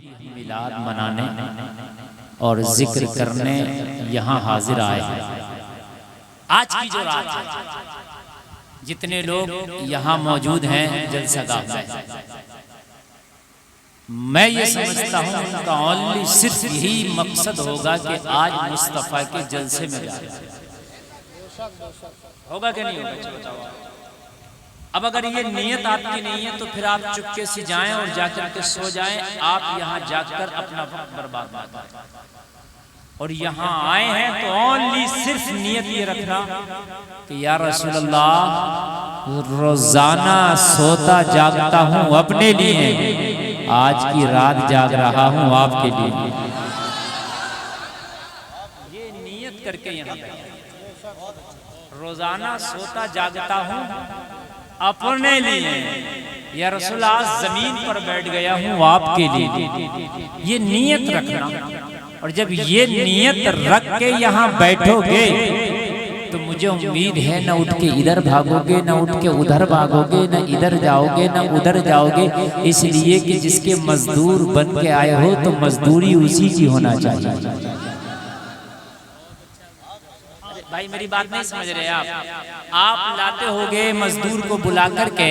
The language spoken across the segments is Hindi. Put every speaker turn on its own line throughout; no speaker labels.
मिलाद मनाने और जिक्र करने यहाँ हाजिर आए हैं। आज की जो रात है, जितने लोग यहाँ मौजूद हैं जलसागाह में, मैं ये समझता हूँ उनका ओनली सिर्फ यही मकसद होगा कि आज मुस्तफ़ा के जलसे में जाए। होगा कि नहीं होगा? अब अगर ये नीयत आपकी नहीं है तो फिर आप चुपके से जाएं और जाकर के सो जाएं। आप यहाँ जाकर अपना वक्त बर्बाद मत करें। और यहाँ आए हैं तो ओनली सिर्फ नीयत ये रखना कि या रसूल अल्लाह, रोजाना सोता जागता हूँ अपने लिए, आज की रात जाग रहा हूँ आपके लिए। ये नीयत करके यहाँ रोजाना सोता जागता हूँ अपने लिए, या रसूल आज जमीन पर बैठ गया हूँ आपके लिए। ये नीयत रखना। और जब ये नीयत रख के यहाँ बैठोगे तो मुझे उम्मीद है न उठ के इधर भागोगे, न उठ के उधर भागोगे, न इधर जाओगे न उधर जाओगे। इसलिए कि जिसके मजदूर बन के आए हो तो मजदूरी उसी की होना चाहिए। भाई मेरी बात नहीं समझ रहे आप लाते होगे मजदूर को बुला करके,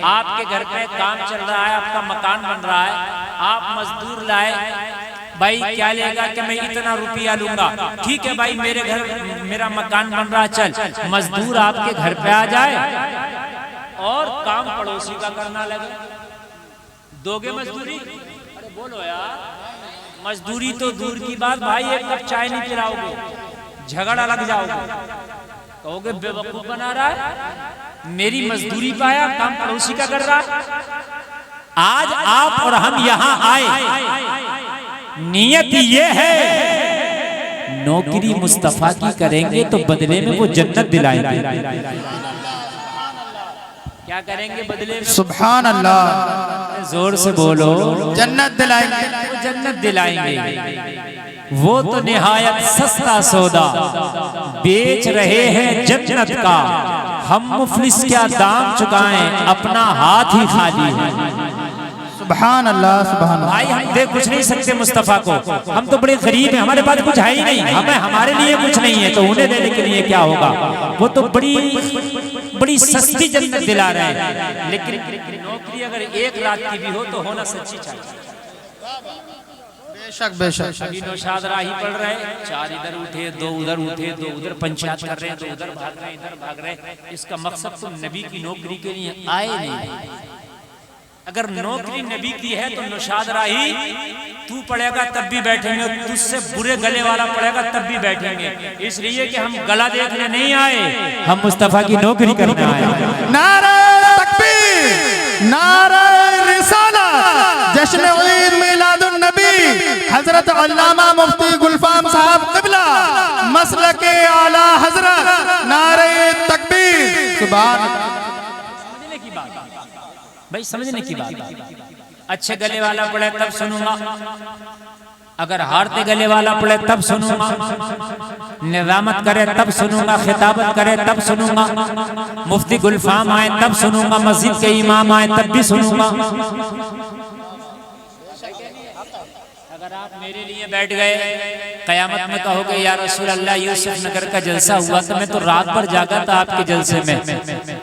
आपके घर पे काम चल रहा है, आपका मकान बन रहा है, आप मजदूर लाए, भाई क्या लेगा कि मैं इतना रुपया लूंगा। ठीक है भाई, मेरे घर मेरा मकान बन रहा है, चल मजदूर आपके घर पे आ जाए और काम पड़ोसी का करना लगे, दोगे मजदूरी? अरे बोलो यार, मजदूरी तो दूर की बात भाई, एक कप चाय नहीं पिलाओगे, झगड़ा लग जाओगे, कहोगे बेवकूफ बना रहा है, मेरी मजदूरी पाया काम पड़ोसी का कर रहा है। आज आप और हम यहाँ आए, नियत ये है नौकरी मुस्तफा की करेंगे तो बदले में वो जन्नत दिलाएंगे। क्या करेंगे बदले में? सुभान अल्लाह, जोर से बोलो, जन्नत दिलाएंगे। जन्नत दिलाएंगे। वो तो निहायत सस्ता सौदा बेच रहे हैं जन्नत का, हम मुफलिस क्या दाम चुकाएं, अपना हाथ ही खाली है। सुभान अल्लाह, सुभान अल्लाह। भाई हम दे कुछ नहीं सकते मुस्तफा को, हम तो बड़े गरीब हैं, हमारे पास कुछ है ही नहीं, हमें हमारे लिए कुछ नहीं है, तो उन्हें देने के लिए क्या होगा? वो तो बड़ी सस्ती जन्नत दिला रहे हैं। लेकिन नौकरी अगर एक रात की भी हो तो होना सच्ची चाहिए। बेशक बेशक। अभी नौशाद राही पढ़ रहे, चार इधर उठे, दो उधर उठे, दो उधर पंचायत कर रहे हैं, दो उधर भाग रहे हैं, इधर भाग रहे हैं। इसका मकसद तो नबी की नौकरी के लिए आए नहीं। अगर नौकरी नबी की है तो नौशाद राही तू पढ़ेगा तब भी बैठेंगे, तुझसे बुरे गले वाला पढ़ेगा तब भी बैठेंगे। इसलिए कि हम गला देखने नहीं आए, हम मुस्तफा की नौकरी करने आए।
नारे तकबीर, नारे रिसालत, जश्न ईद मिलादुन नबी, हजरत अल्लामा मुफ्ती गुलफाम साहब क़िबला मसलके आला हजरत, नारे तकबीर। सुभान
भाई, समझने की बात। अच्छे गले वाला पढ़े तब सुनूंगा, अगर हारते गले वाला पढ़े तब सुनूंगा, निजामत करे तब सुनूंगा, खिताबत करे तब सुनूंगा, मुफ्ती गुलफाम आए तब सुनूंगा, मस्जिद के इमाम आए तब भी सुनूंगा। अगर आप मेरे लिए बैठ गए, कयामत में कहोगे या रसूल अल्लाह यूसुफ नगर का जलसा हुआ तो मैं तो रात भर जागा था आपके जलसे में।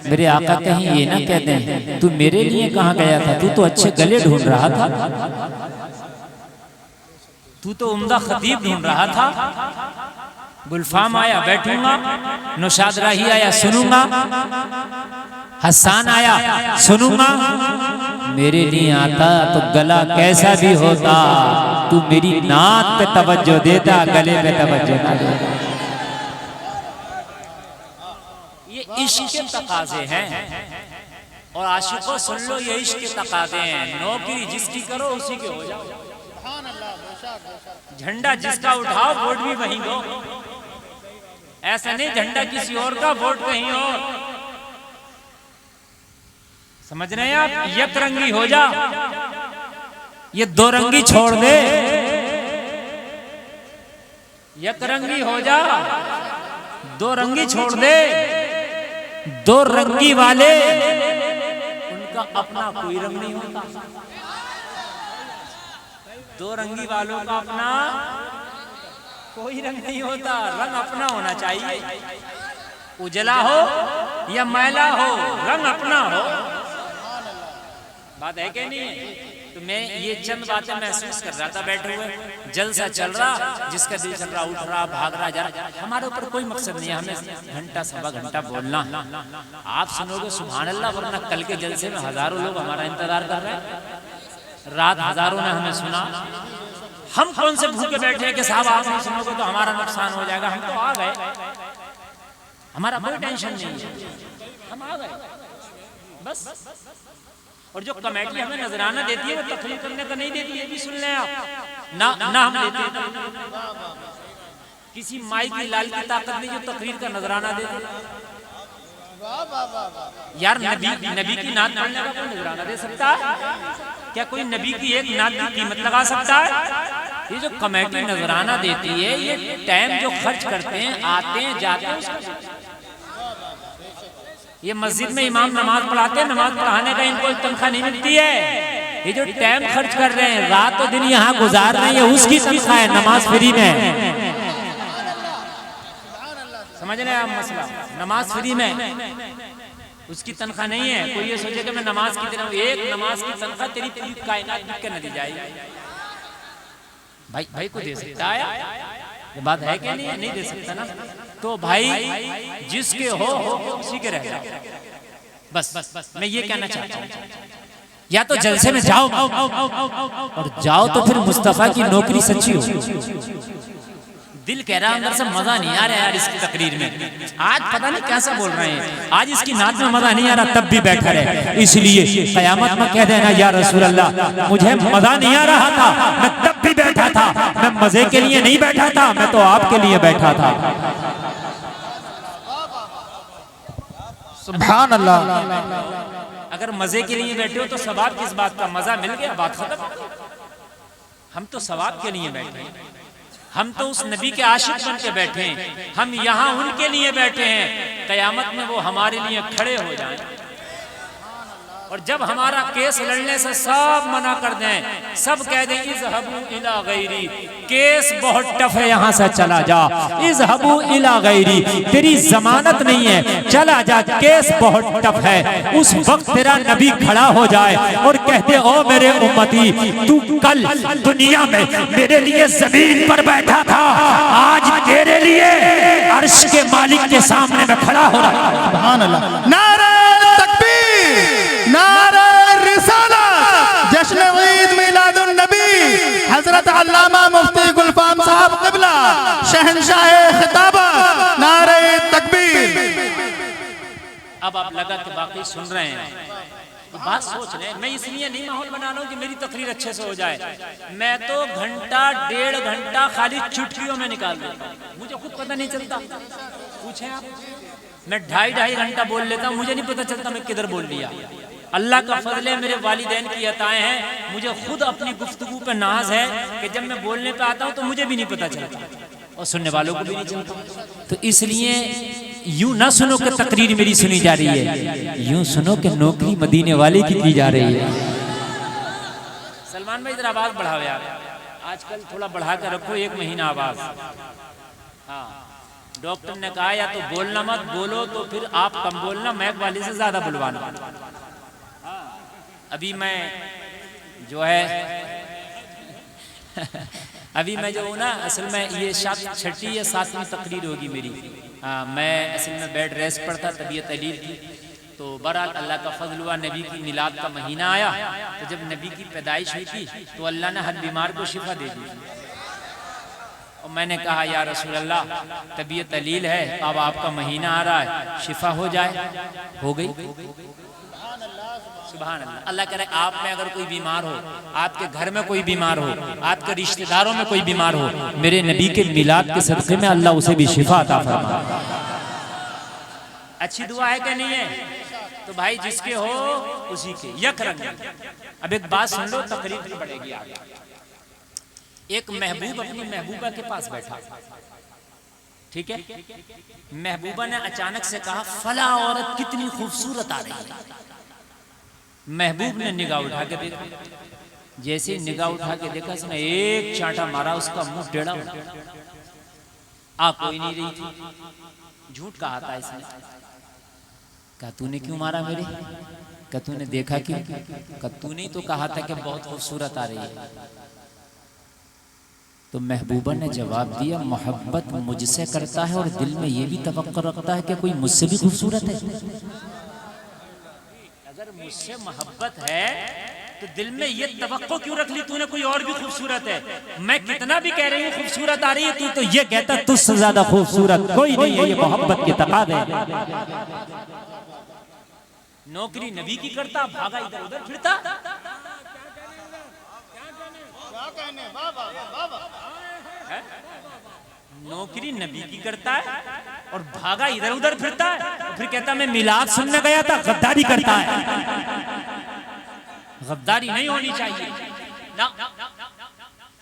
मेरे आका कहीं ये ना कह दें तू मेरे लिए कहाँ गया था, तू तो अच्छे गले ढूंढ रहा था, तू तो उम्दा खतीब ढूंढ रहा था। गुलफाम आया बैठूंगा, नौशाद राही आया सुनूंगा, हसन आया सुनूंगा। मेरे लिए आता तो गला कैसा भी होता, तू मेरी नात पे तवज्जो देता, गले पे तवज्जो ना देता। ये इश्क के तकाजे हैं और आशिकों सुन लो, ये इश्क के तकाजे हैं। नौकरी जिसकी करो उसी के हो जाओ, झंडा जिसका उठाओ वोट भी वहीं दो। ऐसा नहीं झंडा किसी और का वोट कहीं और। समझ रहे हैं आप? एक रंगी हो जा, ये दो रंगी छोड़ दे। एक रंगी हो जा, दो रंगी छोड़ दे। दो रंगी वाले उनका अपना कोई रंग नहीं होता। दो रंगी वालों का अपना कोई रंग नहीं होता, रंग अपना होना चाहिए। उजला हो या मैला हो, रंग अपना हो। बात है कि नहीं है? तो मैं ये चंद बातें महसूस कर रहा था बैठे हुए, जलसा चल रहा, जिसका दिल चल रहा, उठ रहा, भाग रहा, जा रहा। हमारे ऊपर कोई मकसद नहीं है हमें घंटा सवा घंटा बोलना। आप सुनोगे सुभान अल्लाह, वरना कल के जलसे में हजारों लोग हमारा इंतजार कर रहे हैं। रात हजारों ने हमें सुना, हम कौन से भूखे बैठे हैं कि साहब आप नहीं सुनोगे तो हमारा नुकसान हो जाएगा। हम तो आ गए, हमारा कोई टेंशन नहीं है, हम आ गए बस। और जो कमेटी हमें नजराना देती है वो तकरीर करने का नहीं देती है, भी सुन लें आप ना हम देते हैं। किसी माई की लाल की ताकत नहीं जो तकरीर का नजराना देती है। यार नबी की नात पढ़ने का कोई नजराना दे सकता है क्या? कोई नबी की एक नात की कीमत लगा सकता है? ये जो कमेटी नजराना देती है, ये टाइम जो खर्च करते हैं, आते हैं जाते हैं। ये मस्जिद में इमाम नमाज पढ़ाते हैं, नमाज पढ़ाने का इनको तनख्वाह नहीं मिलती है। ये जो टाइम खर्च कर रहे हैं, रात और दिन यहाँ गुजार रहे हैं, उसकी तनख्वाह है, नमाज फ्री में। समझ रहे हैं आप मसला? नमाज फ्री में, उसकी तनख्वाह नहीं है। कोई ये सोचे कि मैं नमाज की तरह, एक नमाज की तनख्वाह तेरी पूरी कायनात लिख के न दी जाएगी। भाई को दे सकता है, ये बात है कि नहीं दे सकता ना। तो भाई जिसके हो उसी के रह जाओ बस। मैं ये कहना चाहता हूँ, या तो जलसे में जाओ और जाओ तो फिर मुस्तफा की नौकरी सच्ची हो। दिल कह रहा अंदर से मजा नहीं आ रहा यार इसकी तकरीर में, आज पता नहीं कैसा बोल रहे हैं, आज इसकी नात में मजा नहीं आ रहा, तब भी बैठा रहे। इसलिए कयामत में कह देना या रसूल अल्लाह मुझे मजा नहीं आ रहा था, मैं तब भी बैठा था, मैं मजे के लिए नहीं बैठा था, मैं तो आपके लिए बैठा था।
सुभान अल्लाह।
अगर मजे के लिए बैठे हो तो सवाब किस बात का? मजा मिल गया, बात खत्म। हम तो सवाब के लिए बैठे हैं, हम तो उस नबी के आशिक बन के बैठे हैं, हम यहाँ उनके लिए बैठे हैं। कयामत में वो हमारे लिए खड़े हो जाएं, और जब हमारा केस लड़ने से सब मना कर दें, सब कह दें इज़हबू इला गैरी, केस बहुत टफ है, यहाँ से चला जा, इज़हबू इला गैरी, तेरी जमानत नहीं है, चला जा, केस बहुत टफ है। उस वक्त तेरा नबी खड़ा हो जाए और कहते ओ मेरे उम्मती, तू कल दुनिया में मेरे लिए जमीन पर बैठा था, आज तेरे लिए अर्श के मालिक के सामने में खड़ा हो रहा है।
सुभान अल्लाह। नारे तकबीर, नारे रिसालत, जश्न ईद मिलादुन नबी हजरत अल्लामा मुफ्ती गुलफाम साहब क़िबला शहंशाह खिताबत, नारे तकबीर।
अब आप लगा कि बाकी सुन रहे हैं, बात सोच रहे हैं। मैं इसलिए नहीं माहौल बना रहा हूँ कि मेरी तकरीर अच्छे से हो जाए, मैं तो घंटा 1.5 घंटा खाली चुटकियों में निकाल देता हूँ, मुझे खुद पता नहीं चलता। पूछे आप, मैं 2.5 घंटा बोल लेता हूँ, मुझे नहीं पता चलता मैं किधर बोल लिया। अल्लाह का फजल है, मेरे वालिदैन की अताएं हैं, मुझे खुद अपनी गुफ्तगू पे नाज है कि जब मैं बोलने पे आता हूँ तो मुझे भी नहीं पता चलता और सुनने वालों को भी नहीं चलता। तो इसलिए यूं ना सुनो कि तकरीर मेरी सुनी जा रही है, यूं सुनो कि नौकरी मदीने वाले की जा रही है। सलमान भाई इधर आवाज बढ़ाओ यार, आजकल थोड़ा बढ़ा कर रखो, 1 महीना आवाज। हाँ, डॉक्टर ने कहा या तो बोलना मत, बोलो तो फिर आप कम बोलना, मैक वाले से ज्यादा बुलवाना। अभी मैं जो है अभी मैं जो हूँ ना, असल में ये 6ठी या 7वीं तकरीर होगी मेरी। मैं असल में बेड रेस्ट पर था, तबीयत अलील की, तो बहरहाल अल्लाह का फजल हुआ, नबी की मिलाद का महीना आया, तो जब नबी की पैदाइश हुई थी तो अल्लाह ने हर बीमार को शिफा दे दी। और मैंने कहा या रसूल अल्लाह तबीयत अलील है, अब आपका महीना आ रहा है, शिफा हो जाए। हो गई। सुभान अल्लाह। अल्लाह करे आप में अगर कोई बीमार हो, आपके घर में कोई बीमार हो, आपके रिश्तेदारों में कोई बीमार हो, मेरे नबी के मिलाद के सदक़े में अल्लाह उसे भी शिफा अता फरमाए। अच्छी दुआ है कि नहीं है? तो भाई जिसके हो उसी के यक रंग। अब एक बात सुन लो, तकरीर बढ़ेगी आगे। एक महबूब अपनी महबूबा के पास बैठा, ठीक है? महबूबा ने अचानक से कहा फला औरत कितनी खूबसूरत आ रही है। महबूब ने निगाह उठा के देखा, जैसे ही निगाह उठा के देखा, इसने एक चांटा मारा, उसका मुंह टेढ़ा हो गया। कोई नहीं रही थी, झूठ कहा था इसने। कहा तूने क्यों मारा मेरे? कहा तूने देखा क्यों? कहा तूने तो कहा था कि बहुत खूबसूरत आ रही है। तो महबूबा ने जवाब दिया, मोहब्बत मुझसे करता है और दिल में ये भी तवक्को रखता है कि कोई मुझसे भी खूबसूरत है। अगर मुझसे मोहब्बत है तो दिल में ये तवक्को क्यों रख ली तूने कोई और भी खूबसूरत है? मैं कितना भी कह रही हूँ खूबसूरत आ रही है, तू तो ये कहता तुझसे ज्यादा खूबसूरत कोई नहीं है। ये मोहब्बत के तकाज़े है। नौकरी नबी की करता, भागा इधर उधर फिरता। नौकरी नबी की करता है और भागा इधर उधर फिरता है, फिर कहता मैं मिलाद सुनने गया था। गद्दारी करता है। गद्दारी नहीं होनी चाहिए ना।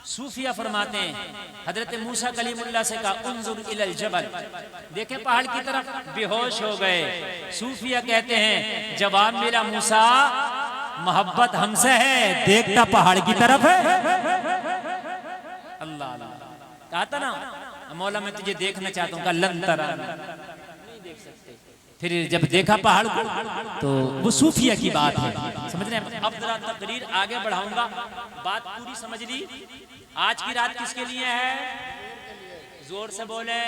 सूफिया फरमाते हैं, हजरत मूसा कलीमुल्लाह से कहा उन्जुर इलल जबल, देखे पहाड़ की तरफ, बेहोश हो गए। सूफिया कहते हैं जवाब मिला, मूसा मोहब्बत हमसे है, देखता पहाड़ की तरफ है। अल्लाह कहा था ना, मौला मैं तुझे देखना चाहता हूँ, लन तरा, नहीं देख सकते। फिर जब देखा पहाड़ को तो वो सूफिया की बात है, समझ रहे हैं। अब जरा तकरीर आगे बढ़ाऊंगा, बात पूरी समझ ली। आज की रात किसके लिए है? जोर से बोले।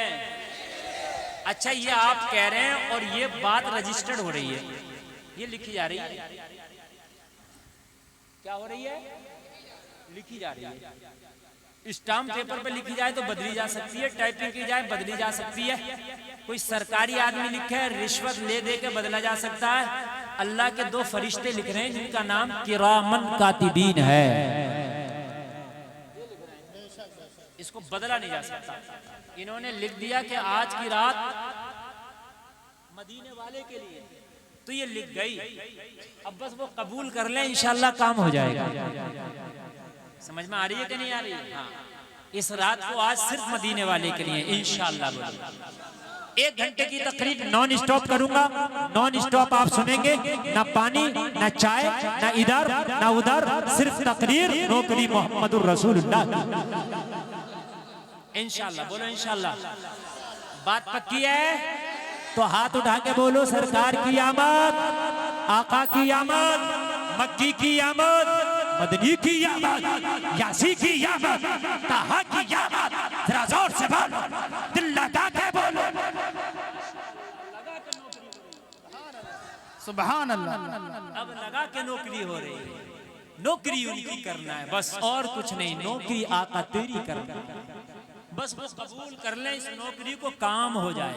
अच्छा ये आप कह रहे हैं और ये बात रजिस्टर्ड हो रही है, ये लिखी जा रही है। क्या हो रही है? लिखी जा रही है। स्टाम्प पेपर पे लिखी जाए तो बदली जा सकती है, टाइपिंग की जाए बदली जा सकती है। कोई सरकारी आदमी लिखे, रिश्वत ले दे के बदला जा सकता है। अल्लाह के दो फरिश्ते लिख रहे हैं जिनका नाम किरामन कातिबीन है, इसको बदला नहीं जा सकता। इन्होंने लिख दिया कि आज की रात मदीने वाले के लिए, तो ये लिख गई। अब बस वो कबूल कर ले, इंशाल्लाह काम हो जाएगा। समझ में आ रही है कि नहीं आ रही है? हाँ। इस रात को आज सिर्फ मदीने वाले के लिए इंशाल्लाह। 1 घंटे की तकरीर नॉन स्टॉप करूंगा, नॉन स्टॉप आप सुनेंगे, ना पानी ना चाय ना इधर ना उधर, सिर्फ तकरीर नौकरी मोहम्मदुर रसूलुल्लाह इंशाल्लाह। बोलो इंशाल्लाह। बात पक्की है तो हाथ उठा के बोलो सरकार की आमद, आका की आमद, मक्की की आमद, मदनी की आमद, यासी की आमद, ताहा की आमद। जरा जोर से बोलो, दिल लगा के बोलो।
सुभान अल्लाह।
अब लगा के नौकरी हो रही है, नौकरी उनकी करना है बस, और कुछ नहीं। नौकरी आका तेरी करना, बस वो कबूल कर ले इस नौकरी को, काम हो जाए।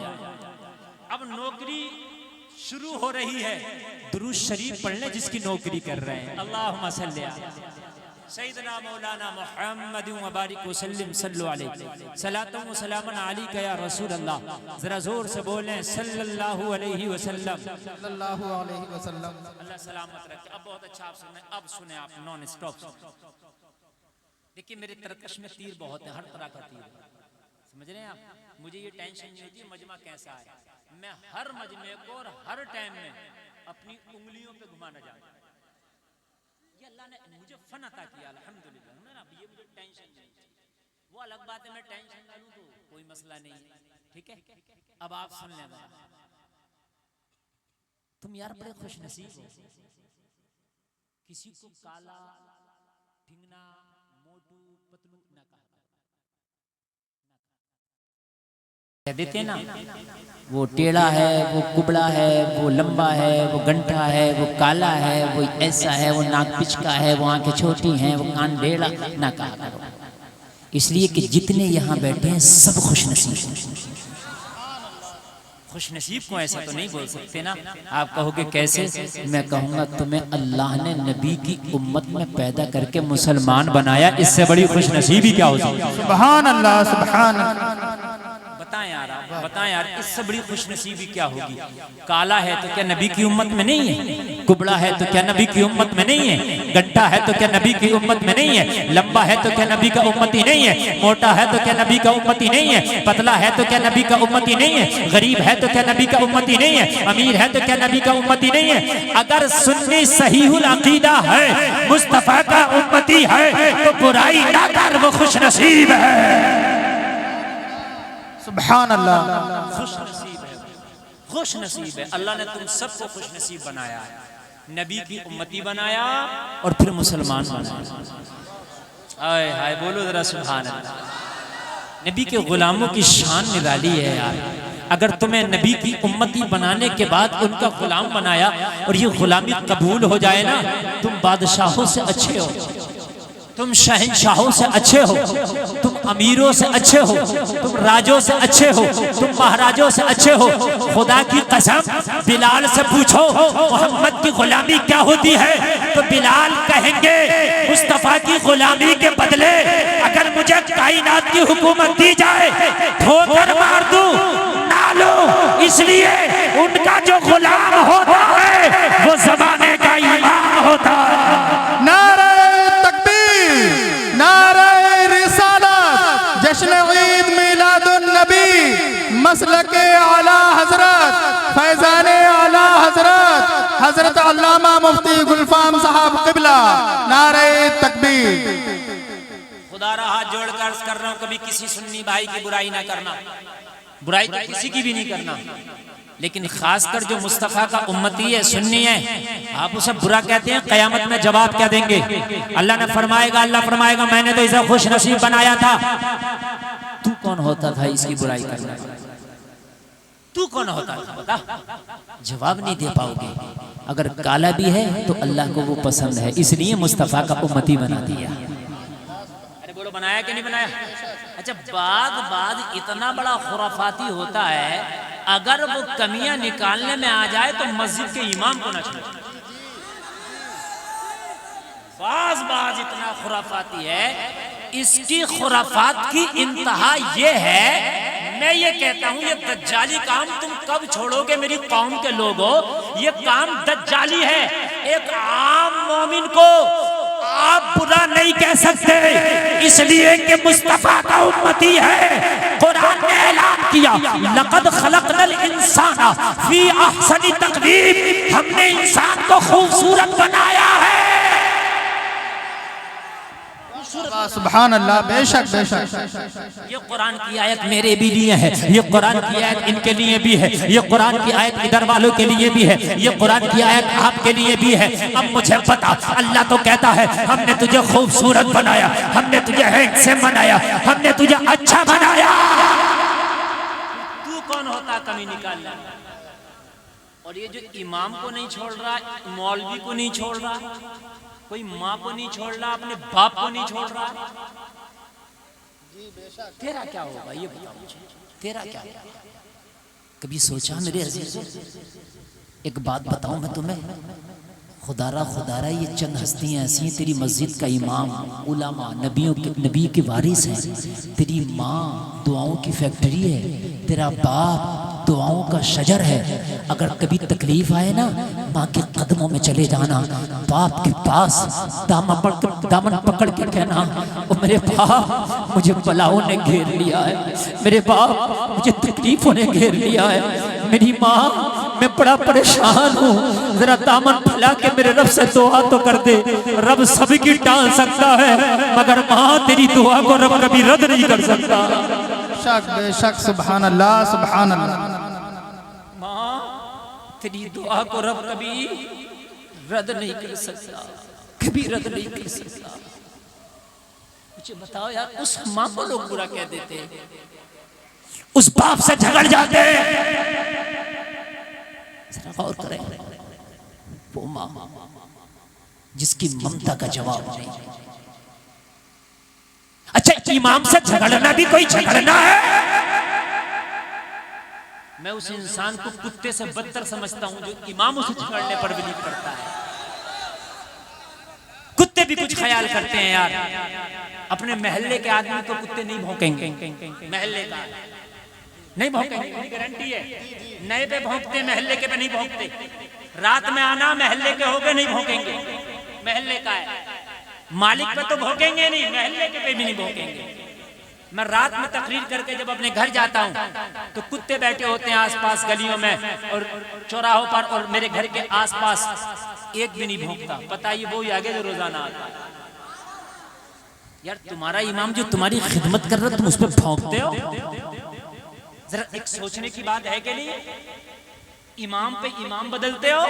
अब नौकरी शुरू हो रही है, दुरूद शरीफ पढ़ ले जिसकी नौकरी कर रहे हैं। अल्लाहुम्मा सल्ली अला सय्यदना मौलाना मुहम्मद व बारिक व सल्लिम सल्लु अलैहि सलातु व सलामन अलैका या रसूल अल्लाह। जरा जोर से बोलें सल्लल्लाहु अलैहि वसल्लम,
सल्लल्लाहु अलैहि वसल्लम।
अल्लाह सलामत रखे। अब बहुत अच्छा आप सुने, अब सुने आप नॉन स्टॉप। देखिए मेरे तरकश में तीर बहुत है, हर तरह का तीर, समझ रहे हैं आप। मुझे ये टेंशन नहीं होती मजमा कैसा है, मैं हर मजमे को और हर टाइम में अपनी उंगलियों पे घुमाना चाहता हूं। ये अल्लाह ने मुझे फन अता किया, अल्हम्दुलिल्लाह। ना ये मुझे टेंशन नहीं, वो अलग बात है मैं टेंशन ना लूं तो कोई मसला नहीं है, ठीक है। अब आप सुन लेना, तुम यार बड़े खुश नसीब हो, किसी को काला ठिंगना मोटू पतलू ना कह देते ना। वो टेढ़ा है, वो कुबड़ा है, वो लंबा है, वो गंठा है, वो काला है, वो ऐसा है, वो नाक पिचका है, वो आंखें छोटी हैं, वो कान टेढ़ा ना कहा करो। इसलिए कि जितने यहाँ बैठे हैं सब खुश नसीब हैं। खुश नसीब को ऐसा तो नहीं बोल सकते ना। आप कहोगे कैसे? मैं कहूँगा तुम्हें अल्लाह ने नबी की उम्मत में पैदा करके मुसलमान बनाया, इससे बड़ी खुश नसीबी क्या हो सकती है?
सुभान अल्लाह, सुभान अल्लाह।
बताएं यार, आप बताएं यार, इससे बड़ी खुश नसीबी क्या होगी? काला है तो क्या नबी की उम्मत में नहीं है? कुबड़ा है तो क्या नबी की उम्मत में नहीं है? गड्ढा है तो क्या नबी की उम्मत में नहीं है? लंबा है तो क्या नबी का उम्मती नहीं है? मोटा है तो क्या नबी का उम्मती नहीं है? पतला है तो क्या नबी का उम्मती नहीं है? गरीब है तो क्या नबी का उम्मती नहीं है? अमीर है तो क्या नबी का उम्मती नहीं है? अगर सुन्नी सहीहुल अकीदा है, मुस्तफा का उम्मती है, तो बुराई ना कर, वो खुश नसीब है।
सुभान अल्लाह।
खुश नसीब है, खुश नसीब है। अल्लाह ने तुम सबको खुश नसीब बनाया है, नबी की उम्मती बनाया और फिर मुसलमान बनाया। आए हाय बोलो जरा सुभान अल्लाह। नबी के गुलामों की शान निराली है यार। अगर तुम्हें नबी की उम्मती बनाने के बाद उनका गुलाम बनाया और ये गुलामी कबूल हो जाए ना, तुम बादशाहों से अच्छे हो, तुम शहंशाहों से अच्छे हो, तुम अमीरों से अच्छे हो, तुम राजों से अच्छे हो, तुम महाराजों से अच्छे हो। खुदा की कसम, बिलाल से पूछो मोहम्मद की गुलामी क्या होती है, तो बिलाल कहेंगे मुस्तफा की गुलामी के बदले अगर मुझे कायनात की हुकूमत दी जाए, ठोकर मार दूं ना लो, इसलिए उनका जो गुलाम होता है वो ज़माने का इमाम होता है।
नारे तकबीर, नारे रिसालत, जश्न ईद मिलादुन नबी, मसलके आला हजरत, फैजाने आला हजरत, हजरत अल्लामा मुफ्ती गुलफाम साहब किबला, नारे तकबीर।
खुदा रहा हाथ जोड़कर अर्ज कर रहा हूं, कभी किसी सुन्नी भाई की बुराई ना करना, बुराई तो किसी की भी नहीं करना, लेकिन खासकर जो मुस्तफा का उम्मती है, सुन्नी है, आप उसे बुरा कहते हैं, कयामत में जवाब क्या देंगे? अल्लाह ने फरमाएगा, अल्लाह फरमाएगा मैंने तो इसे खुश नसीब बनाया था। तू कौन होता था इसकी बुराई करने? तू कौन होता था बता? जवाब नहीं दे पाओगे। अगर काला भी है तो अल्लाह को वो पसंद है, इसलिए मुस्तफा का उम्मती बना दिया। अरे बोलो बनाया कि नहीं बनाया? अच्छा, बाद इतना बड़ा खुराफाती होता है, अगर वो कमियां निकालने में आ जाए तो मस्जिद के इमाम को न छोड़े। बाज इतना खुराफाती है, इसकी खुराफात की इंतहा ये है, मैं ये कहता हूं ये दज्जाली काम तुम कब छोड़ोगे मेरी कौम के लोगों? ये काम दज्जाली है। एक आम मोमिन को आप बुरा नहीं कह सकते, इसलिए कि मुस्तफा का उम्मती है। कुरान ने ऐलान किया, लक़द खलक़नल इंसाना फी अहसनी तक़वीम, हमने इंसान को खूबसूरत बनाया है।
सुभान अल्लाह, बेशक बेशक।
ये कुरान की आयत मेरे भी लिए है, ये कुरान की आयत इनके लिए भी है, ये कुरान की आयत इधर वालों के लिए भी है, ये कुरान की आयत आपके लिए भी है। अब मुझे पता, अल्लाह तो कहता है हमने तुझे खूबसूरत बनाया, हमने तुझे हैंडसम बनाया, हमने तुझे अच्छा बनाया। तू कौन होता कमी निकालना? और ये जो इमाम को नहीं छोड़ रहा, मौलवी को नहीं छोड़ रहा, कोई माँ को नहीं छोड़ रहा, अपने बाप को नहीं छोड़ रहा, तेरा क्या होगा ये बताओ मुझे, तेरा क्या होगा? कभी सोचा मेरे अजीजों? एक बात बताऊं मैं तुम्हें, खुदारा ये चंद हस्तियां ऐसी हैं, तेरी मस्जिद का इमाम, उलमा, नबी के वारिस हैं, तेरी माँ दुआओं की फैक्ट्री है, तेरा बाप दुआओं का शजर है। अगर कभी तकलीफ आए ना, माँ के कदमों में चले जाना, बाप के पास दामन पकड़ के कहना, ओ मेरे बाप मुझे बलाओं ने घेर लिया है, मेरे बाप मुझे तकलीफों ने घेर लिया है, मेरी माँ मैं बड़ा परेशान हूँ, जरा दामन फैला के मेरे रब से दुआ तो कर दे। रब सबकी टाल सकता है, मगर माँ तेरी दुआ को रब कभी रद्द नहीं कर सकता।
बेशक, सुभान अल्लाह, सुभान अल्लाह।
माँ तेरी दुआ को रब कभी रद्द नहीं कर सकता, कभी रद्द नहीं कर सकता। मुझे बताओ यार, उस माँ को लोग बुरा कह देते, उस बाप से झगड़ जाते, जरा गौर करें, वो माँ जिसकी ममता का जवाब नहीं। अच्छा, इमाम से झगड़ना भी कोई झगड़ना है? मैं उस इंसान को कुत्ते से बदतर समझता हूं जो इमाम उसे झगड़ने पर बिलीव करता है। कुत्ते भी कुछ ख्याल करते हैं यार, अपने मोहल्ले के आदमी को कुत्ते नहीं भौंकेंगे, मोहल्ले का नहीं भौंकेंगे, गारंटी है। नए पे भौंकते, मोहल्ले के पे नहीं भौंकते। रात में आना, महल्ले के होके नहीं भौंकेंगे, महल्ले का है, मालिक पे तो भौंकेंगे नहीं, महल्ले के पे भी नहीं भौंकेंगे। मैं रात में तकरीर करके जब अपने घर जाता हूँ तो कुत्ते बैठे होते हैं आसपास गलियों में और चौराहों पर, और मेरे घर के आसपास एक भी नहीं भौंकता। पता ये वो ही आगे जो रोजाना आता है। यार तुम्हारा इमाम जो तुम्हारी खिदमत कर रहा है, तुम उस पर भौंकते हो? जरा एक सोचने की बात है कि नहीं? इमाम पे इमाम बदलते हो।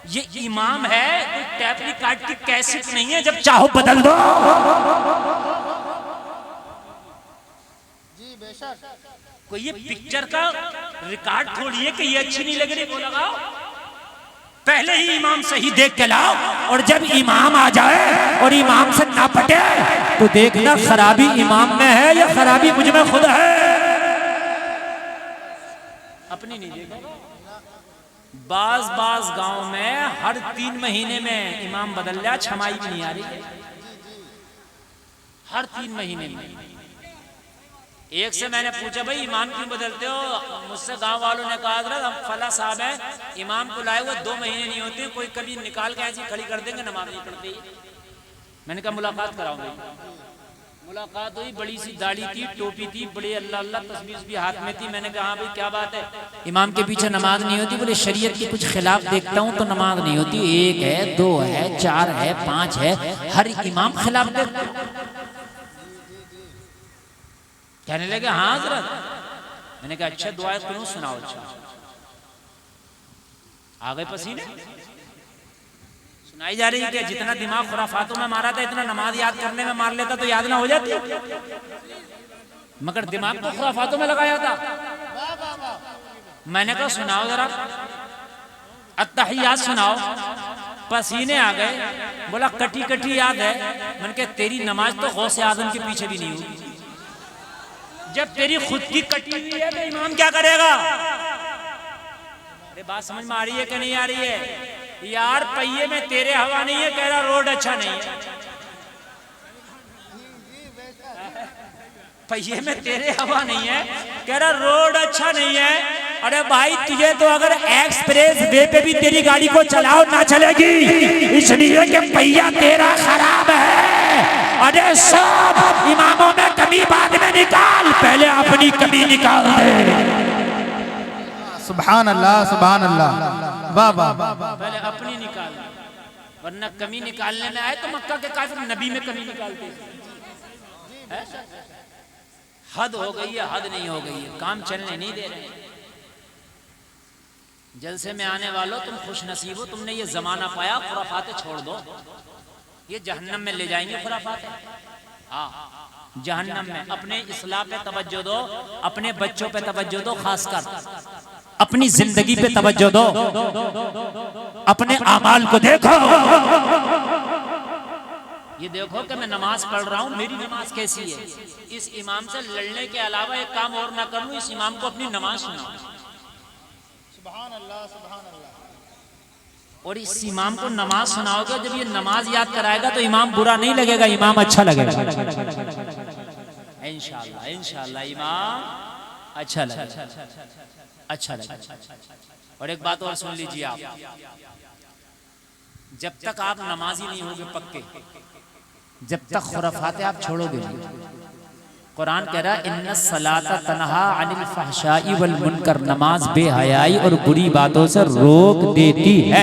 ये इमाम है, कोई टैप रिकॉर्ड की कैसेट नहीं है, जब चाहो बदल दो।
जी बेशक।
कोई ये पिक्चर का रिकॉर्ड थोड़ी है कि ये अच्छी नहीं लग रही वो लगाओ। पहले ही इमाम सही देख के लाओ, और जब इमाम आ जाए और इमाम से ना पटे तो देखना खराबी इमाम में है या खराबी मुझ में खुद है। अपनी नहीं देखो। बाज गांव में हर 3 महीने में इमाम बदल रहा, छमाई भी नहीं आ रही है। हर 3 महीने में। एक से मैंने पूछा भाई इमाम क्यों बदलते हो? मुझसे गांव वालों ने कहा था हम फला साहब है, इमाम को लाए हुए 2 महीने नहीं होते, कोई कभी निकाल के ऐसी खड़ी कर देंगे, नमाज नहीं पढ़ती। मैंने कहा मुलाकात कराओ भाई। मुलाकात हुई, बड़ी सी दाढ़ी थी, टोपी थी, बड़ी अल्लाह अल्लाह तस्बीह भी हाथ में थी। मैंने कहा हाँ भाई क्या बात है? इमाम के पीछे नमाज नहीं होती। बोले शरीयत के कुछ खिलाफ देखता हूँ तो नमाज नहीं होती। 1 है, 2 है, 4 है, 5 है, हर इमाम खिलाफ देखता हूँ। कहने लगे हाँ हज़रत। मैंने कहा अच्छा दुआ कुनूत सुनाओ। अच्छा आ गए पसीने, सुनाई जा रही है कि जितना दिमाग खुराफातों में मारा था इतना नमाज याद करने में मार लेता तो याद ना हो जाती, मगर दिमाग तो खुराफातों में लगाया था। मैंने कहा सुनाओ जरा अत्तहियात सुनाओ। पसीने आ गए। बोला कटी कटी याद है। मैंने कहा तेरी नमाज तो गौसे आजम के पीछे भी नहीं होगी। जब तेरी खुद की कटी हुई है तो इमाम क्या करेगा? अरे बात समझ में आ रही है कि नहीं आ रही है? यार पहिए में तेरे हवा नहीं है, कह रहा रोड अच्छा नहीं है। पहिए में तेरे हवा नहीं है, कह रहा रोड अच्छा नहीं है। अरे भाई तुझे तो अगर एक्सप्रेस वे पे भी तेरी गाड़ी को चलाओ ना चलेगी, इसलिए कि पहिया तेरा खराब है। अरे सब इमामों में कमी बाद में निकाल, पहले अपनी कमी निकाल दे।
सुभान अल्लाह, सुभान अल्लाह। वाह वाह।
पहले अपनी निकाल, वरना कमी निकालने में आए तो मक्का के काफिर नबी में कमी निकालते हैं। हद हो गई है, हद नहीं हो गई है, काम चलने नहीं दे रहे। जलसे में आने वालों तुम खुश नसीब हो, तुमने ये जमाना पाया। खुराफाते छोड़ दो, ये जहन्नम में ले जाएंगे खुराफाते। हाँ जहन्नम में। अपने इस्लाह पे तवज्जो दो, अपने बच्चों पे तवज्जो दो, खासकर अपनी जिंदगी पे तवज्जो दो, अपने अमाल को देखो। ये देखो कि मैं नमाज पढ़ रहा हूँ, मेरी नमाज कैसी है। इस इमाम से लड़ने के अलावा एक काम और ना कर लूं, इस इमाम को अपनी नमाज सुनाओ।
सुभान अल्लाह, सुभान अल्लाह।
और इस इमाम को नमाज सुनाओगे, जब ये नमाज याद कराएगा तो इमाम बुरा नहीं लगेगा, इमाम अच्छा लगेगा। इंशाअल्लाह इंशाअल्लाह इमाम अच्छा लगेगा, अच्छा लगेगा। और एक बात और सुन लीजिए आप, जब तक आप नमाजी नहीं होगे पक्के, जब तक खुराफाते आप छोड़ोगे नहीं। कुरान कह रहा है इन्ना सलाता तनहा अनिल फहशाई वल मुनकर, नमाज बेहयाई और बुरी बातों से रोक देती है।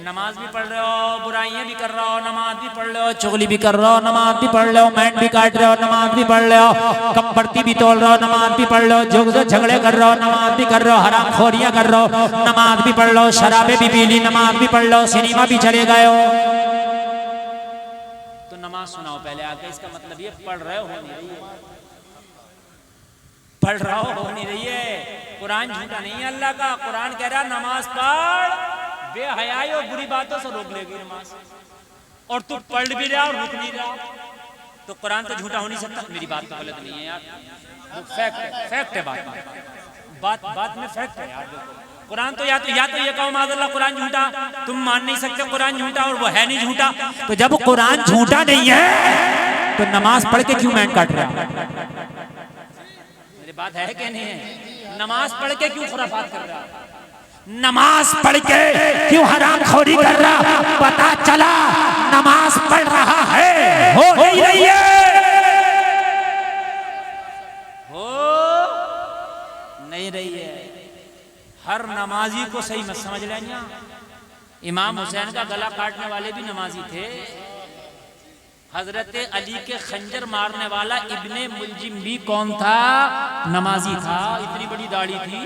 नमाज भी पढ़ रहे हो, बुराइयां भी कर रहे हो, नमाज भी पढ़ रहे हो, चुगली भी कर रहे हो, नमाज भी पढ़ रहे हो, मैंड भी काट रहे हो, नमाज भी पढ़ रहे हो, कमबर्ती भी तोड़ रहे हो, नमाज भी पढ़ रहे हो, जुग से झगड़े कर रहे हो, नमाज भी कर रहे हो, हराम खोरियां कर रहे हो, नमाज भी पढ़ रहे हो, शराबे भी पी ली, नमाज भी पढ़ रहे हो, सिनेमा भी चले गए हो। तो नमाज सुनाओ पहले आके। इसका मतलब ये पढ़ रहे हो नहीं रही है, पढ़ रहा हो नहीं रही है। कुरान झूठा नहीं है अल्लाह का। कुरान कह रहा नमाज पढ़, बेहयाई और बुरी बातों से रोक लेगी नमाज। और तू पढ़ भी रहा और रुक नहीं रहा, तो कुरान तो झूठा हो नहीं सकता। मेरी बात तो गलत नहीं है यार, फैक्ट है, फैक्ट है बात में फैक्ट है यार। कुरान तो या तो ये कहो माज़अल्लाह कुरान झूठा, तुम मान नहीं सकते कुरान झूठा और वो है नहीं झूठा। तो जब कुरान झूठा नहीं है तो नमाज पढ़ के क्यों मैंड काट रहा है? मेरी बात है कि नहीं है? नमाज पढ़ के क्यों खुराफात कर रहा है? नमाज पढ़ के क्यों हराम खोरी कर रहा, पता चला नमाज पढ़ रहा है, हो नहीं रही है, हो नहीं रही है। हर नमाजी को सही मत समझ लेंगे। इमाम हुसैन का गला काटने वाले भी नमाजी थे। हजरत अली के खंजर मारने वाला इब्ने मुलजिम भी कौन था, नमाजी था। इतनी बड़ी दाढ़ी थी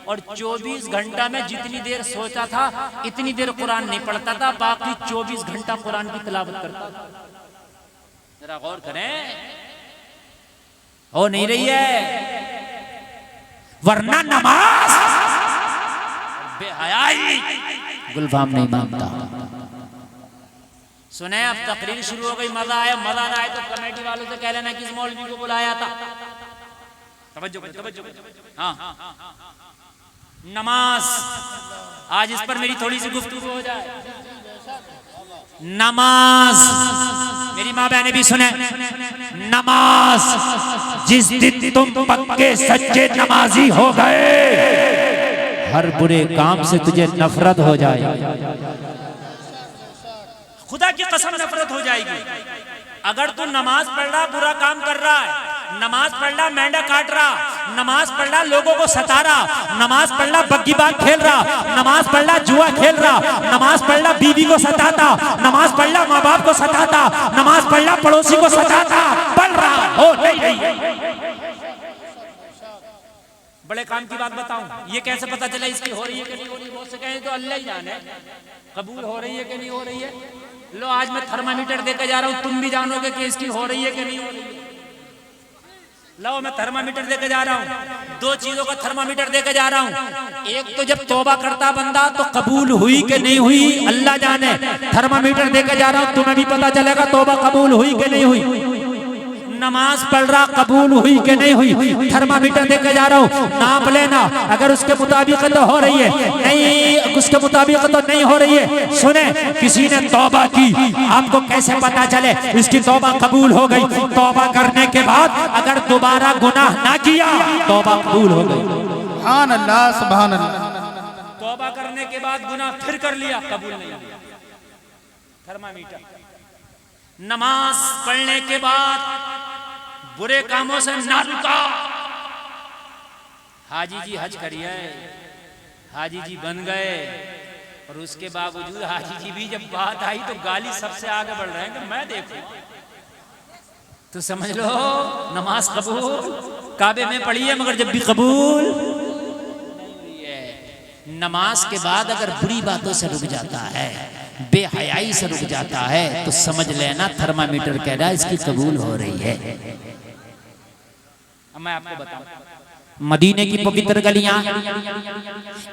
और 24 घंटा में जितनी देर सोता था इतनी देर कुरान नहीं पढ़ता था, बाकी 24 घंटा कुरान की तिलावत करता था। जरा गौर करें, हो नहीं रही है। वरना नमाज बेहयाई गुलफाम नहीं मांगता। सुने, अब तकरीर शुरू हो गई, मजा आया, मजा ना आए तो कमेटी वालों से कह लेना किस मौलवी को बुलाया था। तवज्जो करो, तवज्जो करो। हाँ, नमाज, आज इस पर मेरी थोड़ी सी गुफ्तगू हो जाए। नमाज, मेरी माँ बहने भी सुने, नमाज जिस दिन तुम पक्के सच्चे नमाजी हो गए, हर बुरे काम से तुझे नफरत हो जाए। खुदा की कसम नफरत हो जाएगी। अगर तू नमाज पढ़ रहा बुरा काम कर रहा है, नमाज पढ़ रहा मेंढा काट रहा, नमाज पढ़ रहा लोगों को सता रहा, नमाज पढ़ रहा बग्गीबाज खेल रहा, नमाज पढ़ रहा जुआ खेल रहा, नमाज पढ़ रहा बीवी को सताता, नमाज पढ़ रहा माँ बाप को सताता, नमाज पढ़ रहा पड़ोसी को सताता, पढ़ रहा हो नहीं। बड़े काम की बात बताऊं, ये कैसे पता चला इसकी हो रही है कि नहीं हो रही? बहुत से कहें तो अल्लाह ही जाने कबूल हो रही है कि नहीं हो रही है। लो, आज मैं थर्मामीटर देकर जा रहा हूं, तुम भी जानोगे कि इसकी हो रही है कि नहीं हो रही है। लो, मैं थर्मामीटर देकर जा रहा हूं, दो चीजों का थर्मामीटर देकर जा रहा हूं। एक तो जब तौबा करता बंदा तो कबूल हुई कि नहीं हुई अल्लाह जाने। थर्मामीटर देकर जा रहा हूं, तुम्हें भी पता चलेगा तौबा कबूल हुई कि नहीं हुई। नमाज पढ़ रहा कबूल हुई कि नहीं हुई, थर्मामीटर देकर जा रहा हूँ, नाप लेना। अगर उसके मुताबिक तो हो रही है, नहीं उसके मुताबिक तो नहीं हो रही है। सुने, किसी ने तौबा की, आपको कैसे पता चले इसकी तौबा कबूल हो गई? तौबा करने के बाद अगर दोबारा गुनाह ना किया, तौबा कबूल हो गई।
सुभान अल्लाह, सुभान अल्लाह।
तौबा करने के बाद गुनाह फिर कर लिया, कबूल नहीं। थर्मामीटर। नमाज पढ़ने के बाद बुरे कामों से ना रुका। हाजी जी हज करिए, हाजी जी बन गए, और उसके बावजूद हाजी जी भी जब बात आई तो गाली सबसे आगे बढ़ रहे हैं कि मैं देखूं। तो समझ लो नमाज कबूल काबे में पढ़ी है मगर जब भी कबूल नहीं हुई है। नमाज के बाद अगर बुरी बातों से रुक जाता है, बेहयाई से रुक जाता है, तो समझ लेना थर्मामीटर कह रहा है इसकी कबूल हो रही है। अब मैं आपको बताऊं, मदीने की पवित्र गलियां,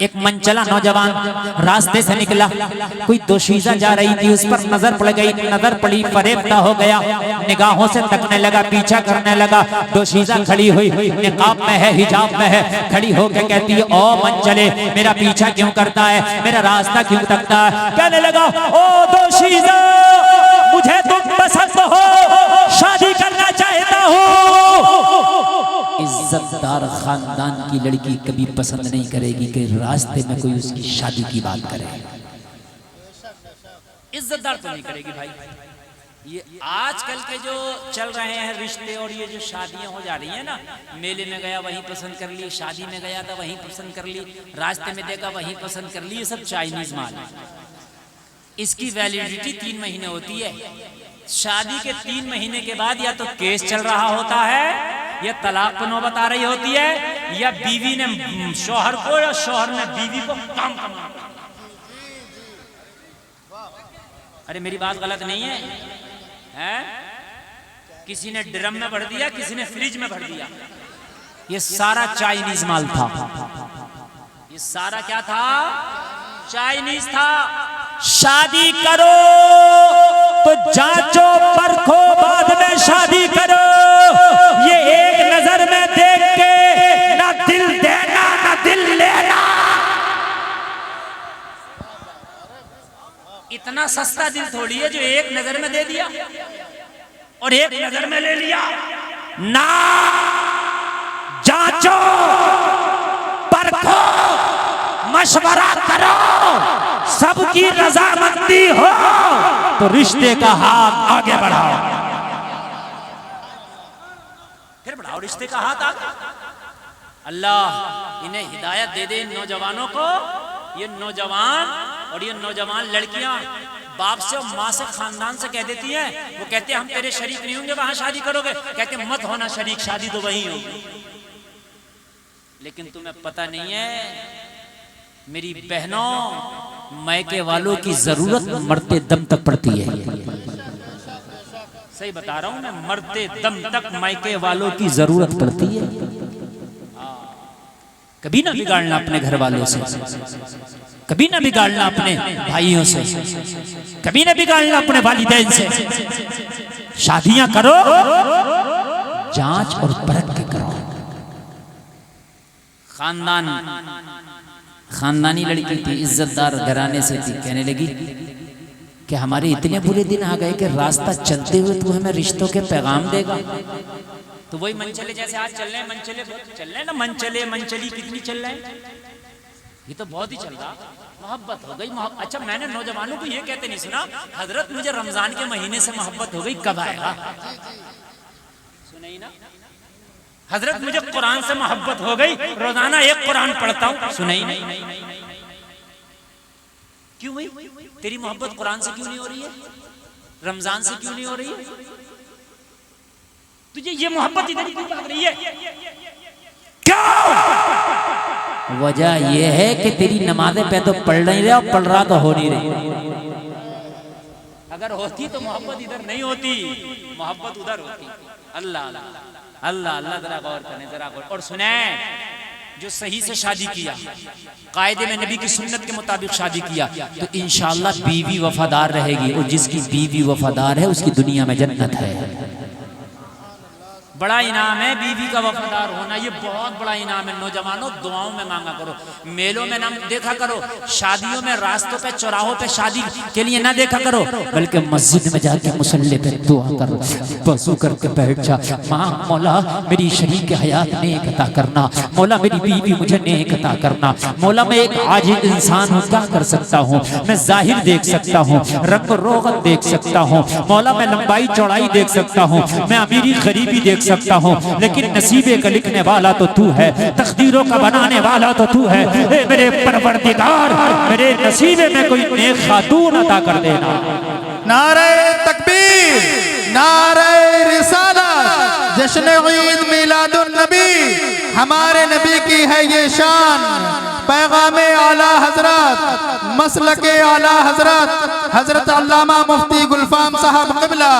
एक मनचला नौजवान रास्ते से निकला, कोई दोशीजा जा रही थी, उस पर नजर पड़ गई, नजर पड़ी फरेबता हो गया, निगाहों से तकने लगा, पीछा करने लगा। दोशीजा खड़ी हुई, निकाब में है, हिजाब में है, खड़ी होकर कहती है, ओ मनचले मेरा पीछा क्यों करता है, मेरा रास्ता क्यों तकता है? कहने लगा, ओ दोशीजा मुझे तुम पसंद हो, शादी करना चाहता हूँ। इज्जतदार खानदान की लड़की कभी पसंद नहीं करेगी कि रास्ते में कोई उसकी शादी की बात करे। इज्जतदार तो नहीं करेगी भाई। ये आजकल के जो चल रहे हैं रिश्ते और ये जो शादियां हो जा रही हैं ना, मेले में गया वहीं पसंद कर ली, शादी में गया था वहीं पसंद कर ली, रास्ते में देखा वहीं पसंद कर ली, ये सब चाइनीज माल है। इसकी वैलिडिटी 3 महीने होती है। शादी के 3 महीने के बाद या तो केस चल रहा होता है, या तलाक को नौबत आ रही होती है, या बीवी ने शौहर को या शौहर ने बीवी को काम करना। अरे मेरी बात गलत नहीं है, हैं? किसी ने ड्रम में भर दिया, किसी ने फ्रिज में भर दिया। ये सारा चाइनीज माल था। ये सारा क्या था? चाइनीज था। शादी करो तो जांचो परखो, बाद में शादी करो। ये एक नजर में देख के ना दिल देना ना दिल लेना। इतना सस्ता दिल थोड़ी है जो एक नजर में दे दिया और एक नजर में ले लिया। ना, जांचो परखो, मशवरा करो, सबकी रजामंदी हो तो रिश्ते का हाथ आगे बढ़ाओ, फिर बढ़ाओ रिश्ते का हाथ आगे। अल्लाह इन्हें हिदायत दे दे इन नौजवानों को। ये नौजवान और ये नौजवान लड़कियां बाप से और माँ से खानदान से कह देती हैं, वो कहते हैं हम तेरे शरीक नहीं होंगे वहां शादी करोगे, कहते हैं मत होना शरीक, शादी तो वहीं होगी। लेकिन तुम्हें पता नहीं है मेरी बहनों, मायके वालों की जरूरत मरते दम तक पड़ती है। सही बता रहा हूं मैं, मरते दम तक मायके वालों की जरूरत पड़ती है। कभी ना बिगाड़ना अपने घर वालों से, कभी ना बिगाड़ना अपने भाइयों से, कभी ना बिगाड़ना अपने वालिदैन से। शादियां करो जांच और परख के करो। खानदानी लड़की थी, इज्जतदार घराने से थी, कहने लगी कि हमारे इतने बुरे दिन आ गए कि रास्ता चलते हुए तू हमें रिश्तों के पैगाम देगा। तो वही मनचले जैसे आज चल रहे हैं, मनचले चल रहे हैं ना, मनचले मनचली कितनी चल रहे हैं, ये तो बहुत ही चल रहा। मोहब्बत हो गई, अच्छा मैंने नौजवानों को ये कहते नहीं सुना, हजरत मुझे रमजान के महीने से मोहब्बत हो गई, कब आएगा? सुनाई ना, हजरत मुझे कुरान से मोहब्बत हो गई, रोजाना एक कुरान पढ़ता हूँ, सुनाई नहीं। क्यों भाई तेरी मोहब्बत कुरान से क्यों नहीं हो रही है, रमजान से क्यों नहीं हो रही है? तुझे ये मोहब्बत इधर क्यों लग रही है? क्यों? वजह यह है कि तेरी नमाजें पे तो पढ़ नहीं रहा, पढ़ रहा तो हो नहीं रही। अगर होती तो मोहब्बत इधर नहीं होती, मोहब्बत उधर होती। अल्लाह अल्लाह अल्लाह अल्लाह, जरा गौर करें, जरा गौर। और सुने, जो सही से शादी किया, कायदे में नबी की सुन्नत के मुताबिक शादी किया, तो इंशाअल्लाह बीवी वफादार रहेगी, और जिसकी बीवी वफादार है उसकी दुनिया में जन्नत है। बड़ा इनाम है बीवी का वफादार होना, ये बहुत बड़ा इनाम है। नौजवानों दुआओं में मांगा करो, मेलों में ना देखा करो, शादियों में रास्तों पे चौराहों पे शादी के लिए ना देखा करो, बल्कि मस्जिद में जाके मुसल्ले पे दुआ करो, वज़ू करके बैठ जा, माँ मौला मेरी शरीक हयात नेक अता करना, मौला मेरी बीवी मुझे नेक अता करना, मौला मैं एक आजिज़ इंसान हूँ, क्या कर सकता हूँ, मैं जाहिर देख सकता हूँ, रंग रोगन देख सकता हूँ, मौला मैं लंबाई चौड़ाई देख सकता हूँ, मैं अमीरी गरीबी देख सकता हूँ, लेकिन नसीबे का लिखने वाला तो तू है, तकदीरों का बनाने वाला तो तू है। ए मेरे परवरदिगार, मेरे नसीबे में कोई नेक खातून अता कर देना।
नारे तकबीर, नारे रिसालत, जश्न ईद मिलादुन नबी, हमारे नबी की है ये शान, पैगामे आला हजरत, मसलके आला हजरत, हजरत अल्लामा मुफ्ती गुलफाम साहब क़िबला,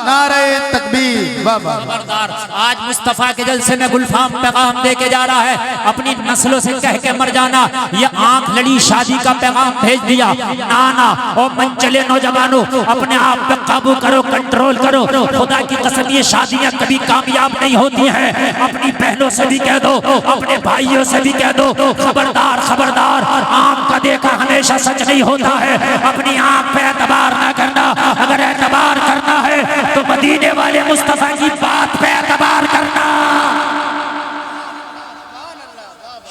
नारे तकबीर। बाबा
खबरदार, आज मुस्तफ़ा के जलसे में गुलफाम पैगाम दे के जा रहा है, अपनी नस्लों से कह के मर जाना। ये आंख लड़ी शादी का पैगाम भेज दिया। नाना और मनचले नौजवानों, अपने आप पे काबू करो, कंट्रोल करो। खुदा की कसम ये शादियां कभी कामयाब नहीं होती हैं। अपनी बहनों से भी कह दो, अपने भाइयों से भी कह दो, खबरदार खबरदार, आंख का देखा हमेशा सच नहीं होता है। अपनी आंख पे एतबार ना करना, अगर एतबार करना है तो मदीने वाले मुस्तफा की बात पे एतबार करना।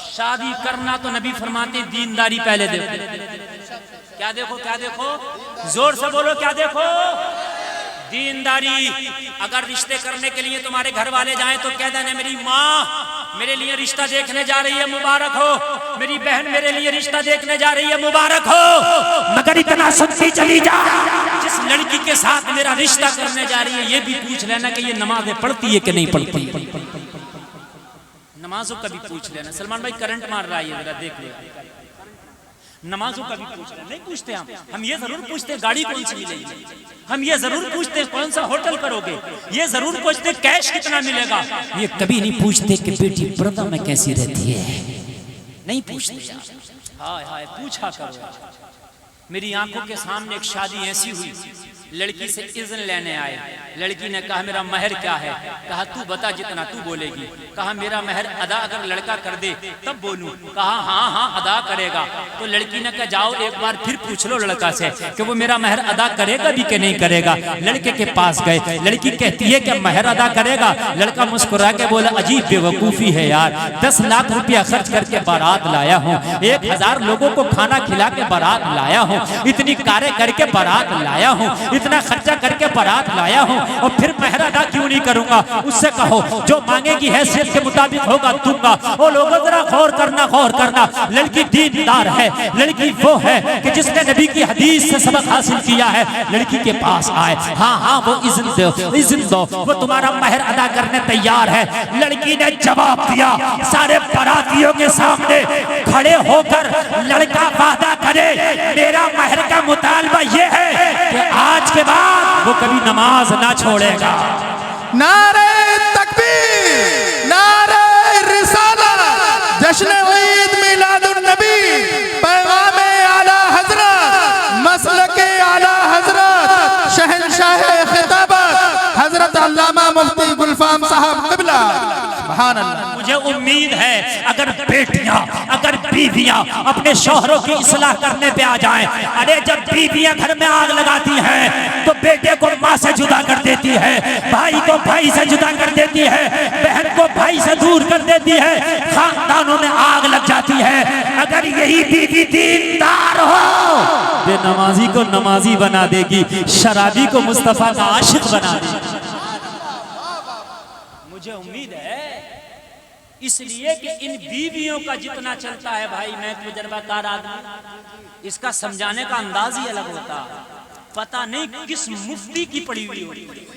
शादी करना तो नबी फरमाते दीनदारी पहले देखो। क्या देखो, क्या देखो, जोर से बोलो, क्या देखो? दीनदारी। अगर रिश्ते करने के लिए तुम्हारे घर वाले जाएं तो कह देना मेरी माँ मेरे लिए रिश्ता देखने जा रही है, मुबारक हो। मेरी बहन मेरे लिए रिश्ता देखने जा रही है, मुबारक हो। मगर इतना सुनती चली जा, जिस लड़की के साथ मेरा रिश्ता करने जा रही है ये भी पूछ लेना कि ये नमाजें पढ़ती है कि नहीं पढ़ती। नमाजों का भी पूछ लेना। सलमान भाई करंट मार रहा है, ये जरा देख लो। नमाजों का भी पूछ लेना। नहीं पूछते हम ये जरूर पूछते गाड़ी कौन सी मिलेगी, हम ये जरूर पूछते कौन सा होटल करोगे, ये जरूर पूछते कैश कितना मिलेगा। ये कभी नहीं पूछते कि बेटी पर्दा में कैसी रहती है, नहीं पूछते। हाय हाय पूछा करो। मेरी आंखों के सामने एक शादी ऐसी हुई, लड़की से इज़्न लेने आए। लड़की ने कहा मेरा महर क्या है? कहा तू बता जितना तू बोलेगी। कहा मेरा महर अदा अगर लड़का कर दे तब बोलूं। कहा हाँ हाँ अदा करेगा। तो लड़की ने कहा जाओ एक बार फिर पूछ लो लड़का से कि वो मेरा महर अदा करेगा भी कि नहीं करेगा। लड़के के पास गए, लड़की कहती है कि महर अदा करेगा। लड़का मुस्कुरा के बोला अजीब बेवकूफ़ी है यार, 10 लाख रुपया खर्च करके बारात लाया हूँ, 1000 लोगों को खाना खिला के बारात लाया हूँ, इतनी कारें करके बारात लाया हूँ, इतना खर्चा करके बारात लाया हूँ, और फिर महर अदा क्यों नहीं करूंगा? उससे कहो जो मांगेगी हैसियत के मुताबिक होगा दूंगा। ओ लोगों जरा गौर करना, गौर करना। लड़की दीनदार है, लड़की वो है कि जिसने नबी की हदीस से सबक हासिल किया है। लड़की के पास आए, हाँ हाँ वो इज़्न दो, इज़्न दो, वो तुम्हारा महर अदा करने तैयार है। लड़की ने जवाब दिया, सारे बारातियों के सामने खड़े होकर लड़का वादा करे मेरा महर का मुतालबा ये है कि आज के बाद वो कभी नमाज ना छोड़ेगा।
नारे तकबीर, नारे रिसालत, जश्न ईद मिलादुन नबी, पैगाम आला हजरत, मसलके आला हजरत, शहंशाह खिताबत हजरत अल्लामा मुफ्ती गुलफाम साहब क़िबला। सुभान अल्लाह।
मुझे उम्मीद है अगर बेटियां, अगर बीवियां अपने शौहरों की इस्लाह करने पे आ जाएं। अरे जब बीवियां घर में आग लगाती हैं तो बेटे को माँ से जुदा कर देती है, भाई को भाई से जुदा कर देती है, बहन को भाई से दूर कर देती है, खानदानों में आग लग जाती है। अगर यही बीवी दीनदार हो बेनमाजी को नमाजी बना देगी, शराबी को मुस्तफा का आशिक बना देगी। मुझे उम्मीद है इसलिए कि इन बीवियों का जितना चलता है भाई, मैं तजुर्बाकार आदमी, इसका समझाने का अंदाज ही अलग होता है। पता नहीं किस मुफ्ती की पड़ी हुई होती,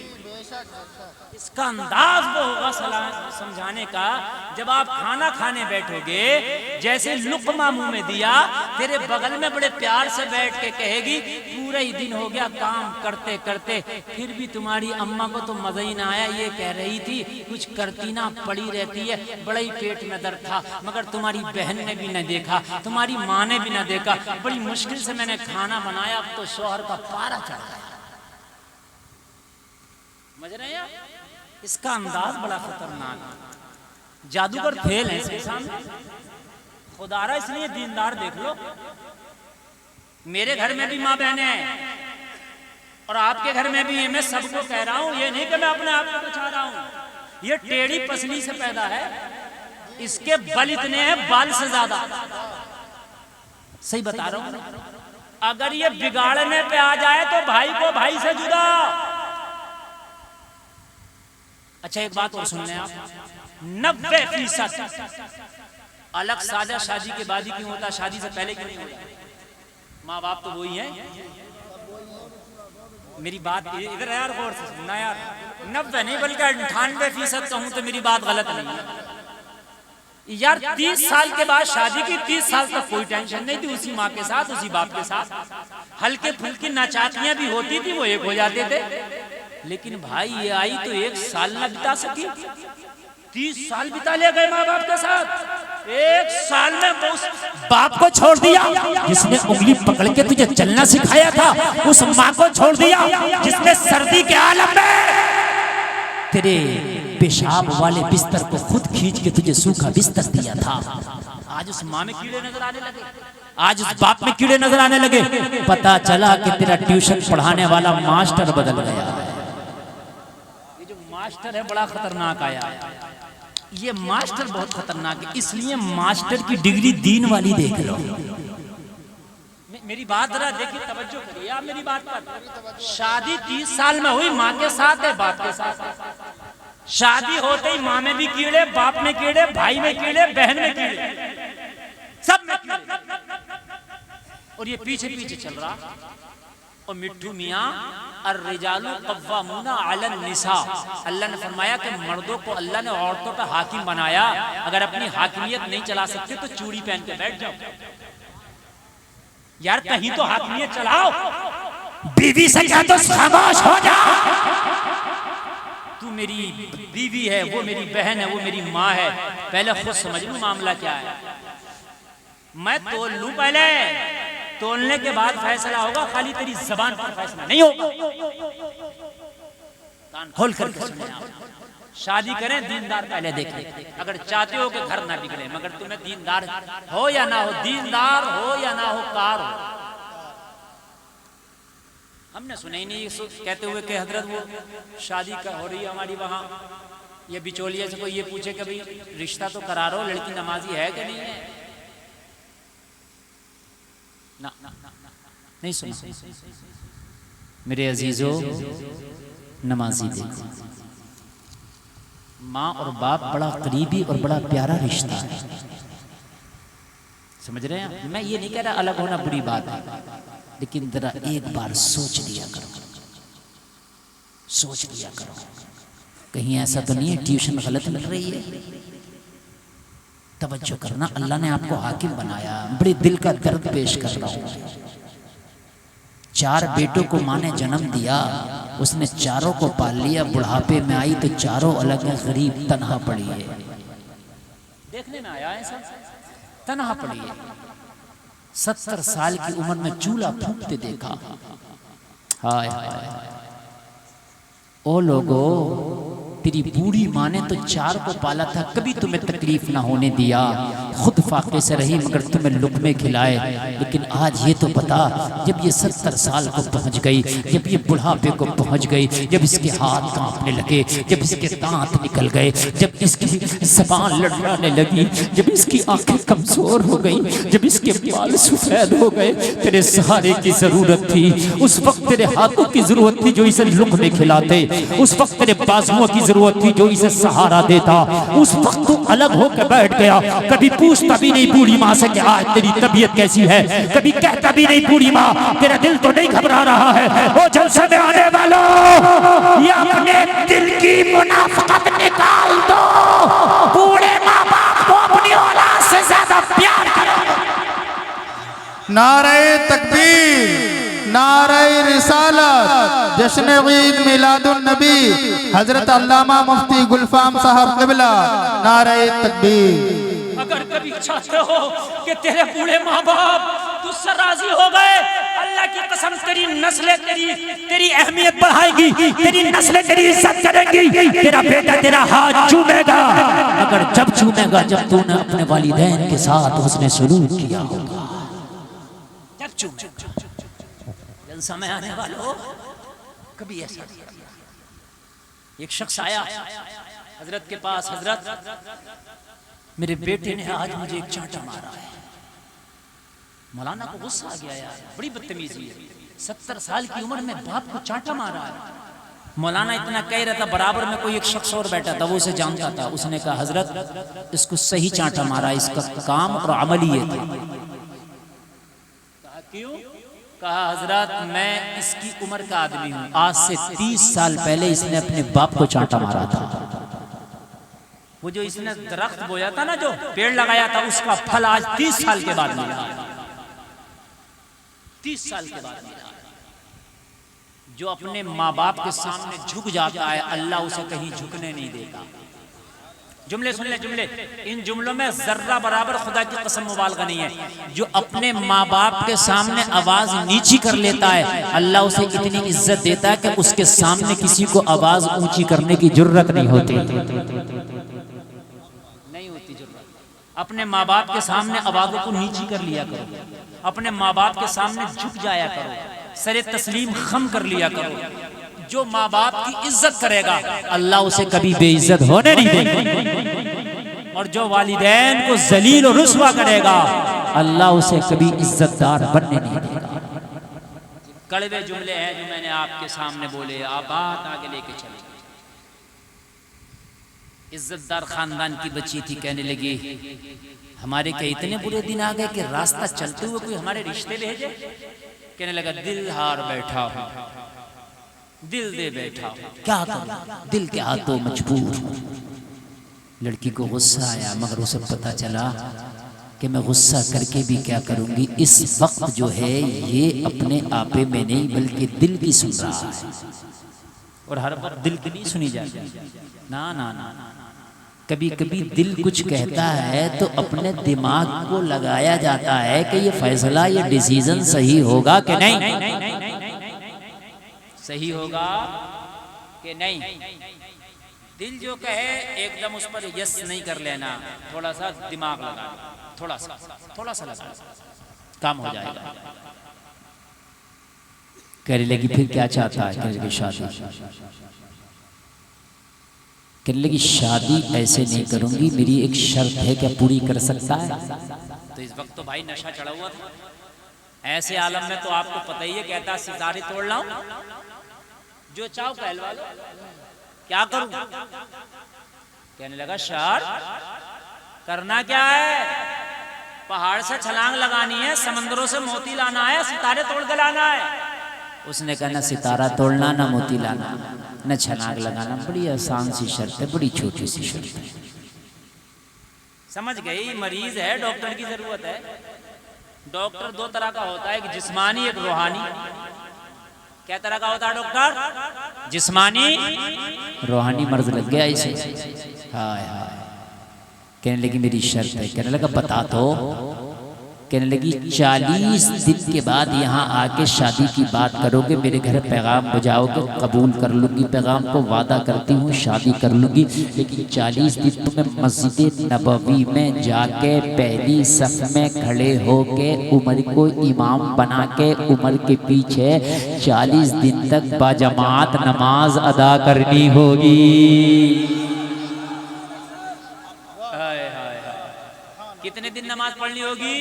इसका अंदाज वो होगा समझाने का। जब आप खाना खाने बैठोगे, जैसे लुक़मा मुंह में दिया, तेरे बगल में बड़े प्यार से बैठ के कहेगी पूरा ही दिन हो गया काम करते करते, फिर भी तुम्हारी अम्मा को तो मजा ही ना आया, ये कह रही थी कुछ करती ना पड़ी रहती है, बड़ा ही पेट में दर्द था, मगर तुम्हारी बहन ने भी न देखा, तुम्हारी माँ ने भी न देखा, बड़ी मुश्किल से मैंने खाना बनाया, अब तो शौहर का पारा चढ़ गया। समझ रहे हैं आप? इसका अंदाज बड़ा खतरनाक है। जादूगर फेल है इसके सामने। खुदारा इसलिए दीनदार देख लो, मेरे घर में भी माँ बहनें हैं और आपके घर में भी है। मैं सबको कह रहा हूं, ये नहीं कि मैं अपने आप को बचा रहा हूं। ये टेढ़ी पसली से पैदा है, इसके बल इतने हैं बाल से ज्यादा। सही बता रहा हूं। अगर ये बिगाड़ने पे आ जाए तो भाई को भाई से जुदा। अच्छा एक बात और सुन लें आप, 90% अलग सादा शादी के बाद ही क्यों होता, शादी से पहले क्यों नहीं होता? माँ बाप तो वही हैं। मेरी बात इधर यार गौर से सुनना यार, 90 नहीं बल्कि 98% कहूं तो मेरी बात गलत नहीं है यार। 30 साल के बाद शादी की, 30 साल तक कोई टेंशन नहीं थी, उसी माँ के साथ, उसी बाप के साथ हल्के फुल्की नाचातियां भी होती थी, वो एक हो जाते थे। लेकिन भाई ये आई तो 1 साल ना बिता सकी, 30 साल बिता ले गए माँ बाप के साथ। 1 साल में उस बाप को छोड़ दिया जिसने उंगली पकड़ के तुझे चलना सिखाया था, उस माँ को छोड़ दिया जिसने सर्दी के आलम में तेरे पेशाब वाले बिस्तर को खुद खींच के तुझे सूखा बिस्तर दिया था। आज उस माँ में कीड़े नजर आने लगे, आज उस बाप में कीड़े नजर आने लगे। पता चला कि तेरा ट्यूशन पढ़ाने वाला मास्टर बदल गया। ये जो मास्टर है बड़ा खतरनाक आया, ये मास्टर बहुत खतरनाक है। इसलिए मास्टर की डिग्री दीन वाली देख लो। मेरी बात जरा देखिए, तवज्जो करिए आप मेरी बात पर। शादी 30 साल में हुई, माँ के साथ है, बाप के साथ। शादी होते ही माँ में भी कीड़े, बाप में कीड़े, भाई में कीड़े, बहन में कीड़े, सब में कीड़े। और ये पीछे पीछे चल रहा। और मिट्ठू मियाँ अर्रिजालु कव्वामूना अलन निसा, अल्लाह ने फरमाया कि मर्दों को अल्लाह ने औरतों का हाकिम बनाया। अगर अपनी हाकिमियत नहीं चला सकते तो चूड़ी पहन के बैठ जाओ यार, कहीं तो हाकिमियत चलाओ। बीवी से क्या तो खामोश हो जा। तू मेरी बीवी है, वो मेरी बहन है, वो मेरी माँ है, पहले खुद समझ लूं मामला क्या है। मैं तोल लूं, पहले तोलने के बाद फैसला होगा, खाली तेरी जबान पर फैसला नहीं होगा। कान खोल कर सुने आप। शादी करें दीनदार पहले देखें, अगर चाहते हो कि घर ना बिगड़े, मगर तुम्हें दीनदार हो या ना हो, दीनदार हो या ना हो, कार हो। हमने सुने ही नहीं कहते हुए कि हजरत वो शादी का हो रही है हमारी वहां, ये बिचौलिया से कोई ये पूछे कि भाई रिश्ता तो करा रहा हो, लड़की नमाजी है कि नहीं है? ना, नहीं सुना। मेरे अजीजों, नमाजी देखो, माँ और बाप बड़ा करीबी और बड़ा प्यारा रिश्ता है, समझ रहे हैं? मैं ये नहीं कह रहा अलग होना बुरी बात है, लेकिन जरा एक बार सोच लिया करो, सोच लिया करो, कहीं ऐसा तो नहीं है ट्यूशन गलत मिल रही है। तवज्जो करना, अल्लाह ने आपको हाकिम बनाया। बड़े दिल का दर्द पेश कर रहा हूं। 4 बेटों को माँ ने जन्म दिया, उसने चारों को पाल लिया, बुढ़ापे में आई तो चारों अलग है, गरीब तनहा पड़ी है। देखने में आया ऐसा, तनहा पड़ी है। 70 साल की उम्र में चूल्हा फूंकते देखा। हाय हाय, ओ लोगो, तेरी बूढ़ी माँ ने तो 4 को पाला था, कभी तुम्हें तकलीफ ना होने दिया, खुद फाके से रही मगर तुम्हें लुक़मे खिलाए। लेकिन आज ये तो बता, जब ये 70 साल को पहुंच गई, जब ये बुढ़ापे को पहुंच गई, जब इसके हाथ कांपने लगे, जब इसके दांत निकल गए, जब इसकी ज़बान लड़खड़ाने लगी, जब इसकी आंखें कमजोर हो गई, जब इसके बाल सफेद हो गए, तेरे सहारे की जरूरत थी। उस वक्त तेरे हाथों की जरूरत थी जो इसे लुक़मे खिलाते, उस वक्त तेरे बाजुओं की जरूरत थी जो इसे सहारा देता। उस वक्त तू अलग होकर बैठ गया, कभी पूछता भी नहीं बूढ़ी माँ से कि आज तेरी तबीयत कैसी है, कभी कहता भी नहीं बूढ़ी माँ तेरा दिल तो नहीं घबरा रहा है। वो जलसे में आने वालों, ये अपने दिल की मुनाफिकत निकाल दो, बूढ़े माँ बाप को अपनी औलाद से ज्यादा प्यार करो।
नारे तकबीर, नारे रिसालत, जश्न ईद मिलादुन नबी, हजरत अल्लामा मुफ्ती गुलफाम साहब क़िबला, नारे तकबीर।
अगर कभी चाहते हो कि तेरे बूढ़े माँ बाप तुझसे राजी हो गए, अल्लाह की कसम तेरी नस्लें तेरी अहमियत बढ़ाएगी, तेरी नस्लें तेरी इज्जत करेंगी, तेरा बेटा तेरा हाथ चूमेगा। अगर जब चूमेगा जब तूने अपने वालिदैन के साथ उसने सलूक किया होगा, जब चूमेगा। समय आने वालों, कभी ऐसा एक शख्स आया हजरत के पास, हजरत मेरे बेटे ने आज मुझे एक चांटा मारा है। मौलाना को गुस्सा आ गया, यार बड़ी बदतमीजी है, 70 साल की उम्र में बाप को चांटा मारा है। मौलाना इतना कह रहा था, बराबर में कोई एक शख्स और बैठा था, वो उसे जानता था। उसने कहा हजरत इसको सही चांटा मारा, इसका काम और अमल ये था। क्यों? कहा हजरत मैं इसकी उम्र का आदमी हूँ, आज से 30 साल पहले इसने अपने बाप को चांटा मारा था। वो जो इसने दरख्त बोया था ना, जो पेड़ लगाया था, उसका फल आज 30 साल के बाद मिला। 30 साल के बाद मिला। जो अपने माँ बाप के सामने झुक जाता है, अल्लाह उसे कहीं झुकने नहीं देगा। जुमले सुन ले, जुमले, इन जुमलों में जर्रा बराबर खुदा की कसम मुबालगा नहीं है। जो अपने माँ बाप के सामने आवाज नीची कर लेता है, अल्लाह उसे इतनी इज्जत देता है कि उसके सामने किसी को आवाज ऊंची करने की जरूरत नहीं होती, नहीं होती जरूरत। अपने माँ बाप के सामने आवाजों को नीची कर लिया करो, अपने माँ बाप के सामने झुक जाया करो, सरे तस्लीम खम कर लिया करो। जो माँ बाप की इज्जत करेगा, अल्लाह उसे कभी बेइज्जत होने नहीं देगा। और जो वालिदैन को जलील और रुस्वा करेगा, अल्लाह उसे कभी इज्जतदार बनने नहीं देगा। कड़वे जुमले हैं जो मैंने आपके सामने बोले, आप बात आगे लेके चले। इज्जतदार खानदान की बच्ची थी, कहने लगी हमारे क्या इतने बुरे दिन आ गए कि रास्ता चलते हुए कोई हमारे रिश्ते भेजे। कहने लगा दिल हार बैठा हूं, दिल दे बैठा, क्या करूं, दिल के हाथों मजबूर हूं। लड़की को गुस्सा आया, मगर उसे पता चला कि मैं गुस्सा करके भी क्या करूंगी। इस वक्त जो है ये अपने आपे में नहीं बल्कि दिल की सुन रहा है, और हर वक्त दिल की नहीं सुनी जाती। ना ना ना, कभी कभी दिल कुछ कहता है तो अपने दिमाग को लगाया जाता है कि ये फैसला, ये डिसीजन सही होगा कि नहीं, सही होगा कि नहीं। दिल जो कहे एकदम उस पर यस नहीं कर लेना, थोड़ा सा दिमाग लगा, थोड़ा सा लगा, काम हो जाएगा। कहने लगी फिर क्या चाहता है? कहने लगी शादी। कहने लगी शादी ऐसे नहीं करूंगी, मेरी एक शर्त है, क्या पूरी कर सकता है? तो इस वक्त तो भाई नशा चढ़ा हुआ था, ऐसे आलम में तो आपको पता ही है, कहता सितारे तोड़ लाऊं, जो चाहो कहलवा लो, क्या करूं? कहने लगा शर्त करना क्या है? पहाड़ से छलांग लगानी है, समंदरों से मोती लाना है, सितारे तोड़ के लाना है। उसने कहा ना सितारा तोड़ना, ना मोती लाना, न छलांग लगाना। बड़ी आसान सी शर्त है, बड़ी छोटी सी शर्त है। समझ गई? मरीज है, डॉक्टर की जरूरत है। डॉक्टर दो तरह का होता है, एक जिस्मानी, एक रूहानी। क्या तरह का होता है डॉक्टर? जिस्मानी, रूहानी मर्ज लग गया इसे। हाय हाय। कहने लगी मेरी शर्त है। कहने लगा बता तो। कहने लगी 40 दिन के बाद यहाँ आके शादी की बात करोगे, मेरे घर पैगाम बजाओगे, कबूल कर लूँगी पैगाम को, वादा करती हूँ शादी कर लूँगी। लेकिन 40 दिन तुम्हें मस्जिद नबवी में जाके पहली सफ में खड़े होके उमर को इमाम बना के उमर के पीछे 40 दिन तक बाजमात नमाज अदा करनी होगी। कितने दिन नमाज पढ़नी होगी?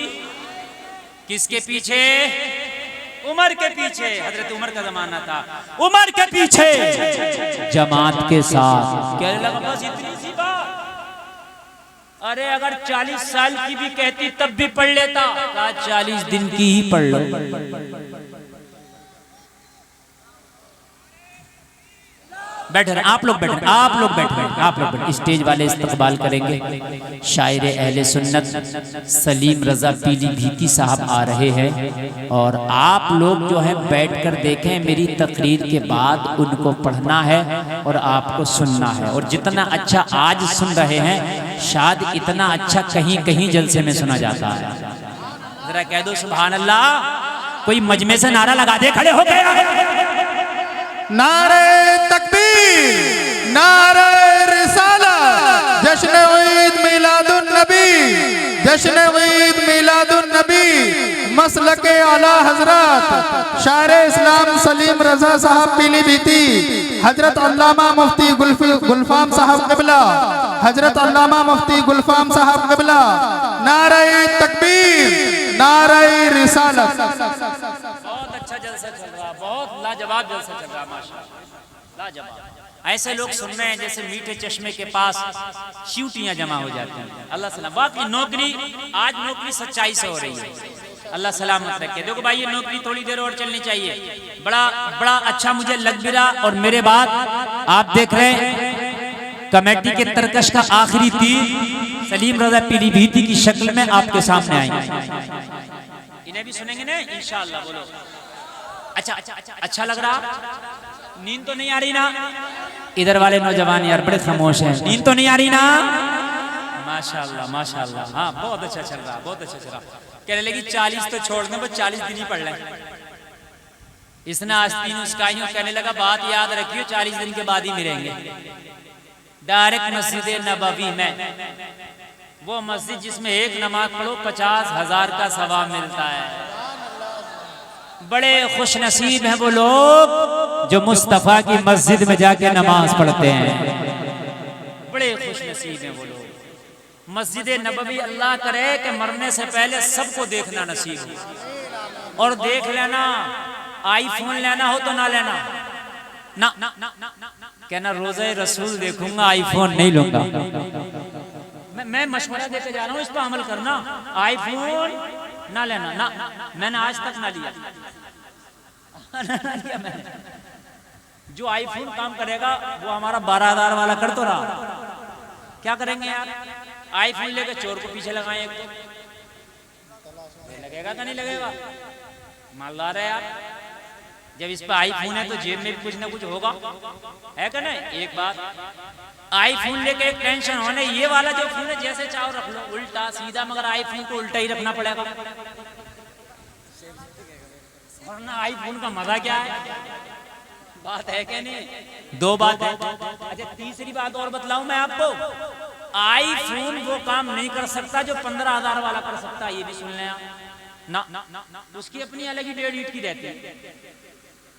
किसके पीछे? उमर के पीछे। हजरत उमर का जमाना था, उमर के पीछे जमात के साथ। कहने लगा बस इतनी सी बात। अरे अगर 40 साल की भी कहती तब भी पढ़ लेता। कहा 40 दिन की ही पढ़ लो। बैठे आप लोग, बैठे आप लोग, बैठे स्टेज वाले इस्तकबाल करेंगे। शायर अहले सुन्नत सलीम रजा पीलीभीती साहब आ रहे हैं और आप लोग जो है बैठकर देखें। मेरी तकरीर के बाद उनको पढ़ना है और आपको सुनना है। और जितना अच्छा आज सुन रहे हैं, शायद इतना अच्छा कहीं कहीं जलसे में सुना जाता है। जरा कह दो सुभान अल्लाह। कोई मजमे से नारा लगा दे, खड़े हो गए।
नारे तकबीर, नारे रिसालत, जश्न ईद मिलादुन नबी, जश्न ईद मिलादुन नबी, मसलके आला हजरत शायर इस्लाम सलीम रजा साहब पीलीभीती, हजरत अल्लामा मुफ्ती गुलफाम साहब क़िबला, हजरत अल्लामा मुफ्ती गुलफाम साहब क़िबला। नारे तकबीर, नारे रिसालत।
बहुत अच्छा जलसा चल रहा, बहुत लाजवाब जलसा चल रहा, माशाअल्लाह लाजवाब। ऐसे लोग सुन रहे हैं जैसे मीठे चश्मे के पास चींटियां जमा हो जाती हैं। अल्लाह सलाम। बाकी नौकरी, आज नौकरी सच्चाई से हो रही है, अल्लाह सलामत रखे। देखो भाई ये नौकरी थोड़ी देर और चलनी चाहिए। बड़ा अच्छा मुझे लग भी रहा। और मेरे बाद आप देख रहे हैं कमेटी के तरकश का आखिरी तीर सलीम रजा पीलीभीती की शक्ल में आपके सामने आएंगे। इन्हें भी सुनेंगे ना इंशाअल्लाह। बोलो अच्छा लग रहा? नींद तो नहीं आ रही ना? इधर वाले नौजवान यार बड़े खामोश हैं। नींद तो नहीं आ रही ना? माशाअल्लाह माशाअल्लाह। हाँ बहुत अच्छा चल रहा, बहुत अच्छा चल रहा। कहने लगी 40 तो छोड़ दें, बस 40 दिन ही पढ़ लें। इसने आस्तीन उसकाई। कहने लगा बात याद रखियो, 40 दिन के बाद ही मिलेंगे डायरेक्ट मस्जिद नबवी में। वो मस्जिद जिसमें एक नमाज पढ़ो 50,000 का सवाब मिलता है। बड़े खुश नसीब हैं वो लोग जो मुस्तफ़ा की मस्जिद में जाके नमाज पढ़ते हैं। बड़े खुश नसीब हैं वो लोग। मस्जिद नबवी अल्लाह करे कि मरने से पहले सबको देखना नसीब हो। और देख लेना, आईफोन लेना हो तो ना लेना ना, कहना रोज़े रसूल देखूंगा, आईफोन नहीं लूंगा। मैं मशवरा देके जा रहा हूँ, इस पर अमल करना। आईफोन ना लेना ना, मैंने आज तक ना लिया। मैंने जो आईफोन काम करेगा वो हमारा 12,000 वाला कर तो रहा। क्या करेंगे यार? आईफोन लेके चोर को पीछे लगाएं, एक तो लगेगा कि नहीं लगेगा? मालदार है यार। जब इस पर आईफोन है तो जेब में भी कुछ ना कुछ होगा, है क्या नहीं? एक बात आईफोन लेके एक टेंशन होने, ये वाला जो फोन है जैसे चाहो रख लो, उल्टा सीधा, मगर आईफोन को उल्टा ही रखना पड़ेगा, वरना आईफोन का मजा क्या है। बात है कि नहीं? दो बात है। अच्छा तीसरी बात और बतलाऊं मैं आपको, आईफोन वो काम नहीं कर सकता जो 15,000 वाला कर सकता है, ये भी सुन लें आप। ना, उसकी अपनी अलग ही 1.5 की रहती है।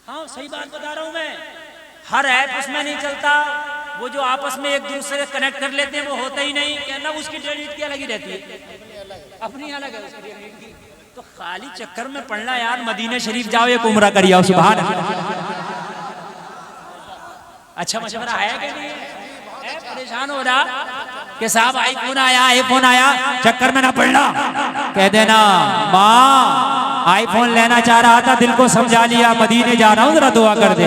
हाँ सही बात बता रहा हूं मैं, हर ऐप उसमें नहीं चलता, वो जो आपस में एक दूसरे से कनेक्ट कर लेते हैं वो होता ही नहीं, कहना उसकी 1.5 की अलग ही रहती है, अपनी अलग है उसकी 1.5 की। तो खाली चक्कर में पड़ना यार, मदीने शरीफ जाओ, एक उम्रा कर आओ, सुभान। अच्छा मशवरा है कि नहीं? परेशान हो रहा कि साहब आईफोन आया, चक्कर में ना पड़ना, कह देना माँ आईफोन लेना चाह रहा था, दिल को समझा लिया, मदीने जा रहा हूँ, जरा दुआ कर दे।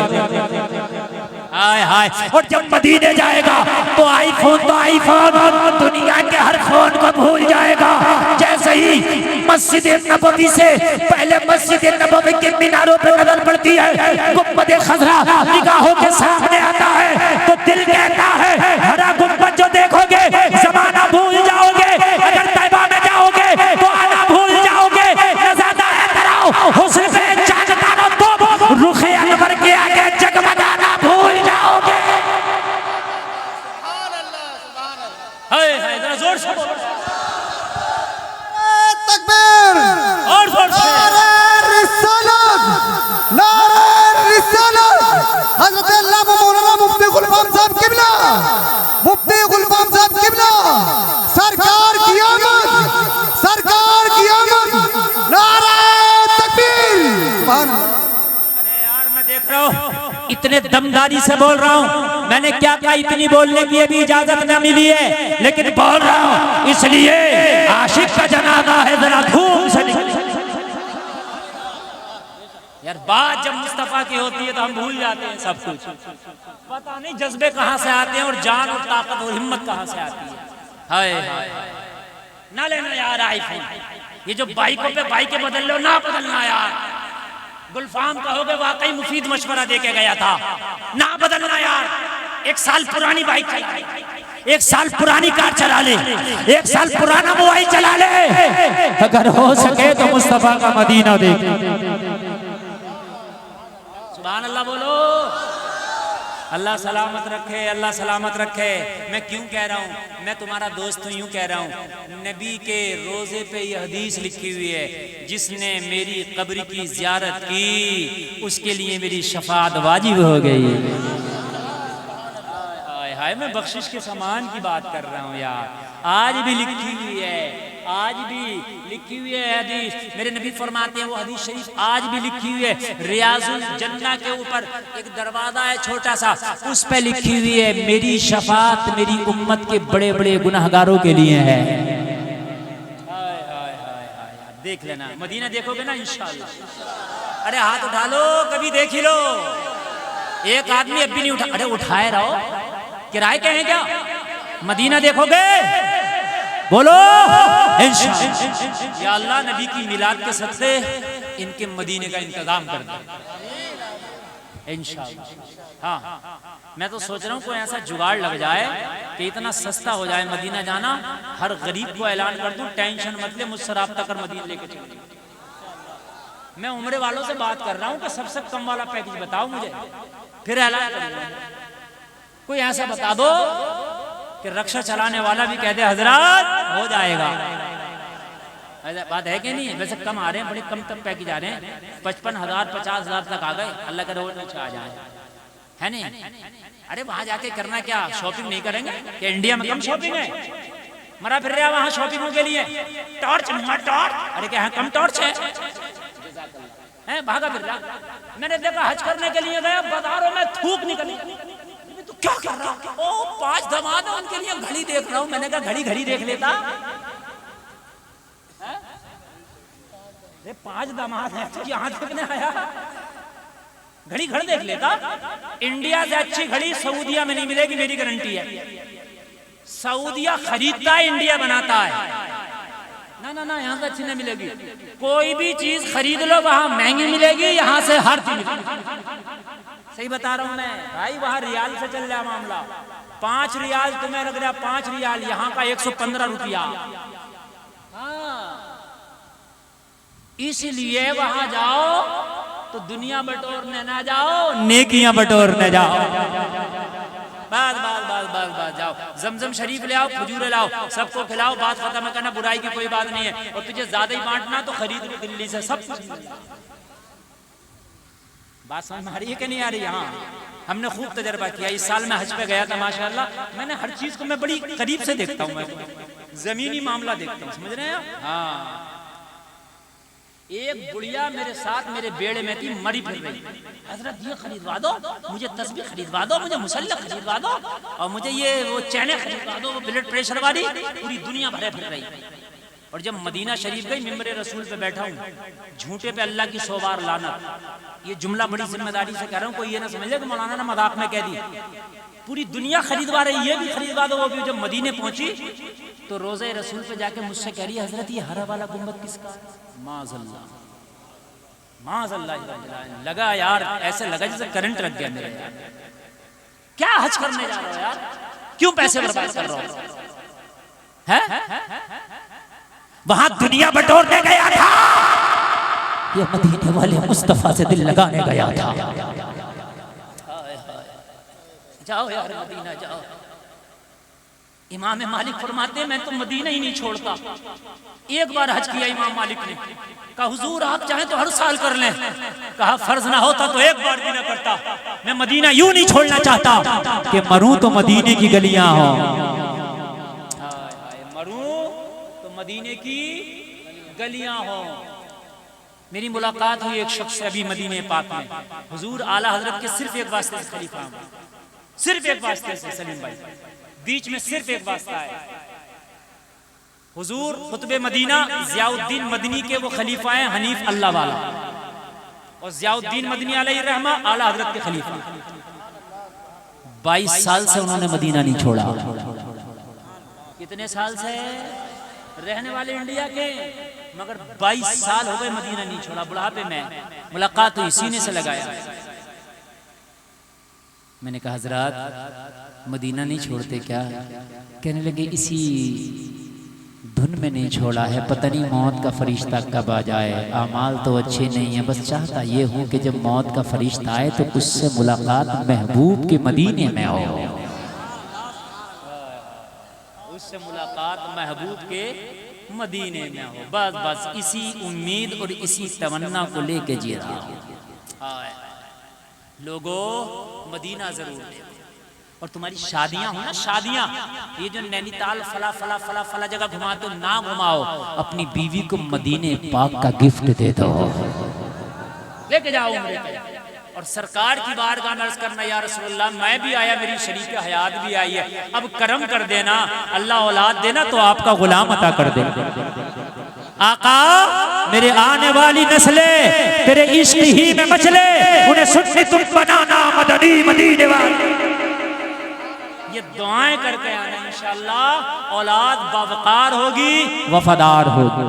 हाय हाय, और जब मदीने जाएगा तो आईफोन दुनिया के हर फोन को भूल जाएगा। जैसे ही मस्जिद नबवी से पहले मस्जिद नबवी के मीनारों पे नजर पड़ती है, गुंबद खजरा निगाहों के सामने आता है, तो दिल कहता है हरा गुंबद जो देखोगे जमाना भूल जाओगे, अगर तैबा में जाओगे तो आना भूल जाओगे, नज़ारा है कराओ हुस्न पे चाहता ना तो रुखे अनवर के आगे जगमगाना भूल जाओगे। हाय हाय, जरा जोर से
तकबीर
और जोर से,
नारे रिसालत, हज़रत अल्लामा मौलाना मुफ्ती गुलफाम साहब किबला, मुफ्ती गुलफाम साहब किबला, सरकार की आमद, सरकार की आमद, नारे तकबीर। सुभान अल्लाह।
अरे यार मैं देख रहा हूँ इतने दमदारी से बोल रहा हूँ, मैंने क्या कहा, इतनी बोलने की अभी इजाजत न मिली है, लेकिन बोल रहा हूँ इसलिए आशिक का जनाजा है, जरा धूम से यार। बात जब मुस्तफा की होती है तो हम भूल जाते हैं सब कुछ, पता नहीं जज्बे कहाँ से आते हैं और जान और ताकत और हिम्मत कहाँ से आती है। हाय ना लेना यार आईफोन, ये जो बाइकों पे बाइकें बदल लो ना बदलना यार। गुलफाम कहोगे वाकई मुफीद मशवरा दे के गया था, ना बदलना यार। 1 साल पुरानी बाइक चला ले, 1 साल पुरानी कार चला ले, 1 साल पुराना मोबाइल चला ले, अगर हो सके तो मुस्तफा का मदीना देख। सुभान अल्लाह बोलो। अल्लाह सलामत रखे, अल्लाह सलामत रखे। मैं क्यों कह रहा हूँ, मैं तुम्हारा दोस्त हूँ, यूं कह रहा हूँ, नबी के रोजे पे ये हदीस लिखी हुई है, जिसने मेरी कब्र की ज़ियारत की उसके लिए मेरी शफाअत वाजिब हो गई। हाय हाय, मैं बख्शिश के सामान की बात कर रहा हूँ यार, आज भी लिखी हुई है, आज भी लिखी हुई है हदीस। मेरे नबी फरमाते हैं वो हदीस शरीफ आज भी लिखी हुई है, रियाजुल जन्नह के ऊपर एक दरवाजा है छोटा सा, उस पे लिखी हुई है मेरी शफाअत मेरी उम्मत के बड़े बड़े गुनाहगारों के लिए है। हाय हाय हाय हाय, देख लेना, मदीना देखोगे ना इंशाअल्लाह। अरे हाथ उठा लो, कभी देख ही लो। एक आदमी अब भी नहीं उठा, अरे उठाए रहो, किराए के हैं क्या? मदीना देखोगे, बोलो इंशाअल्लाह। या अल्लाह नबी की मिलाद के सदक़े इनके मदीने का इंतजाम कर दे इंशाअल्लाह। हाँ मैं तो सोच रहा हूँ कोई ऐसा जुगाड़ लग जाए कि इतना सस्ता हो जाए मदीना जाना, हर गरीब को ऐलान कर दूं टेंशन मत ले, मुझसे राब्ता कर मदीना लेके चलो। मैं उम्रे वालों से बात कर रहा हूँ कि सबसे कम वाला पैकेज बताओ मुझे, फिर ऐलान करूंगा। कोई ऐसा बता दो कि रक्षा चलाने वाला भी कह दे हजरत हो जाएगा। बात है कि नहीं? वैसे कम आ रहे हैं, बड़े कम तक पैकेज आ रहे हैं, 55,000 50,000 तक आ गए, अल्लाह का रोज में आ जाए, है नहीं? अरे वहां जाके करना क्या, शॉपिंग नहीं करेंगे क्या? इंडिया में कम शॉपिंग है, मरा फिर रहा वहां शॉपिंगों के लिए। टॉर्च टॉर्च, अरे क्या कम टॉर्च है? भागा फिर रहा। मैंने देखा हज करने के लिए गया, बाजारों में थूक निकली, तो क्या कर रहा हूँ? ओ 5 दामाद है, उनके लिए घड़ी देख रहा हूँ। मैंने कहा घड़ी देख लेता। 5 दामाद है तो यहाँ देखने आया, घड़ी देख लेता। इंडिया से अच्छी घड़ी सऊदिया में नहीं मिलेगी, मेरी गारंटी है। सऊदिया खरीदता है, इंडिया बनाता है। ना ना ना, यहाँ से अच्छी नहीं मिलेगी। कोई भी चीज खरीद लो वहां महंगी मिलेगी, यहाँ से हर चीज सही बता रहा हूं मैं भाई। वहां रियाल से चल रहा मामला। 5 रियाल तुम्हें लग रहा 5 रियाल, यहाँ का 115 रुपया। इसलिए वहां जाओ तो दुनिया बटोरने ना जाओ, नेकियां बटोरने जाओ। बस बस बस बस बस जाओ, जमजम शरीफ ले आओ, खजूरे लाओ, सबको खिलाओ, बात खत्म करना, बुराई की कोई बात नहीं है। और तुझे ज्यादा ही बांटना तो खरीद लो दिल्ली से सब कुछ। बात समझ में आ रही है कि नहीं आ रही? हाँ, हमने खूब तजर्बा किया। इस साल मैं हज पे गया था माशाल्लाह। मैंने हर चीज को मैं बड़ी करीब से देखता हूँ, मैं जमीनी मामला देखता हूँ, समझ रहे हैं? हाँ, एक बुढ़िया मेरे साथ मेरे बेड़े में थी, मरी फिर रही। हजरत ये खरीदवा दो मुझे, तस्बीह खरीदवा दो मुझे, मुसल्ला खरीदवा दो, और मुझे ये वो चैने खरीदवा दो, वो ब्लड प्रेशर वाली। पूरी दुनिया भरे फिर रही। और जब मदीना शरीफ गई, मिंबर रसूल पे बैठा हूँ, झूठे पे अल्लाह की 100 बार लानत। ये जुमला बड़ी जिम्मेदारी से कह रहा हूँ, कोई ये ना समझे कि मौलाना ने मजाक में कह दी। पूरी दुनिया खरीदवा रही, ये भी खरीदवा दो, वो भी। जब मदीने पहुंची तो रोज़े रसूल पे जाके मुझसे कह रही है, हजरत ये हरा वाला गुंबद किसका? माज़अल्लाह माज़अल्लाह। लगा यार, ऐसे लगा जैसे करंट लग गया मेरे यार। क्या हज करने जा रहे हो यार, क्यों पैसे बर्बाद कर रहे हो? है वहां दुनिया बटोरने गया था, ये मदीने वाले मुस्तफा से दिल लगाने गया था। जाओ यार मदीना जाओ। इमाम मालिक फरमाते हैं, मैं तो मदीना ही नहीं छोड़ता। एक बार हज किया इमाम मालिक ने, कहा हुजूर आप चाहें तो हर साल कर लें। कहा फर्ज ना होता तो एक बार भी ना करता। मैं मदीना यूं नहीं छोड़ना चाहता कि मरूं तो मदीने की गलियां हो। मरूं तो मदीने की गलियां हो। मेरी मुलाकात हुई एक शख्स से अभी मदीने पाक में, हुजूर आला हजरत के सिर्फ एक वास्ते से खलीफा हूं, सिर्फ एक वास्ते से सलीम भाई, बीच में सिर्फ एक वास्ता है। हुजूर खुतबे मदीना, ज़ियाउद्दीन मदनी के वो खलीफा हैं, हनीफ अल्लाह वाला, और ज़ियाउद्दीन मदनी अलैहि रहमा आला हजरत के खलीफा। 22 साल से उन्होंने मदीना नहीं छोड़ा। कितने साल से रहने वाले इंडिया के, मगर 22 साल हो गए मदीना नहीं छोड़ा। बुढ़ापे में मुलाकात हुई, सीने से लगाया। मैंने कहा हजरत मदीना नहीं छोड़ते क्या? कहने लगे इसी धुन में नहीं छोड़ा है, पता नहीं मौत का फरिश्ता कब आ जाए। आमाल तो अच्छे नहीं है, बस चाहता ये हूँ कि जब मौत का फरिश्ता आए तो उससे मुलाकात महबूब के मदीने में हो, उससे मुलाकात महबूब के मदीने में हो। बस बस इसी उम्मीद और इसी तमन्ना को लेके जी रहा हूँ। लोगों मदीना जरूर देखो। और तुम्हारी शादियां हो ना, शादियां, ये जो नैनीताल फला फला फला फला जगह घुमाते हो ना घुमाओ, अपनी बीवी को मदीने पाक का गिफ्ट दे दो, लेके जाओ उम्रे पे। और सरकार की बारगाह में अर्ज करना, या रसूलल्लाह मैं भी आया, मेरी शरीक हयात भी आई है, अब करम कर देना, अल्लाह औलाद देना तो आपका गुलाम अता कर दे। आका मेरे आने वाली नस्लें तेरे इश्क ही में मचले, उन्हें सुन्नी तुम बनाना मदनी मदीने वाले। ये दुआएं करके आना, इंशाअल्लाह औलाद बावकार होगी, वफादार होगी।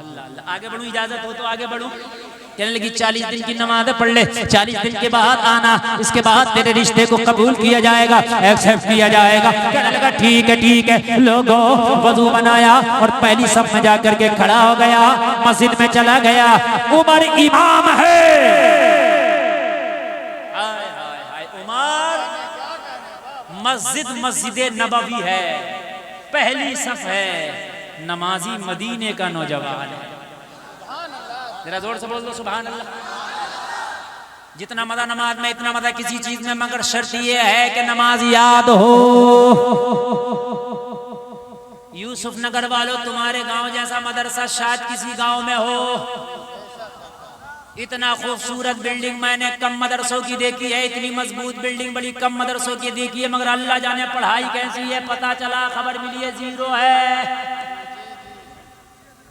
अल्लाह अल्लाह। आगे बढ़ूं, इजाजत हो तो आगे बढ़ूं। कहने लगी 40 दिन की नमाज़ पढ़ ले, 40 दिन के बाद आना, इसके बाद तेरे रिश्ते को कबूल किया जाएगा, एक्सेप्ट किया जाएगा। कहने लगा ठीक है। लोगों वजू बनाया और पहली सब में जाकर के खड़ा हो गया, मस्जिद में चला गया। उमर इमाम है, उमर मस्जिद नबवी है, पहली सफ है, नमाजी मदीने का नौजवान है। जरा जोर से बोल दो सुभान अल्लाह। जितना मजा नमाज में, इतना मजा किसी चीज में, मगर शर्त ये है कि नमाज याद हो। यूसुफ नगर वालों, तुम्हारे गांव जैसा मदरसा शायद किसी गांव में हो। इतना खूबसूरत बिल्डिंग मैंने कम मदरसों की देखी है, इतनी मजबूत बिल्डिंग बड़ी कम मदरसों की देखी है, मगर अल्लाह जाने पढ़ाई कैसी है। पता चला खबर मिली है जीरो है।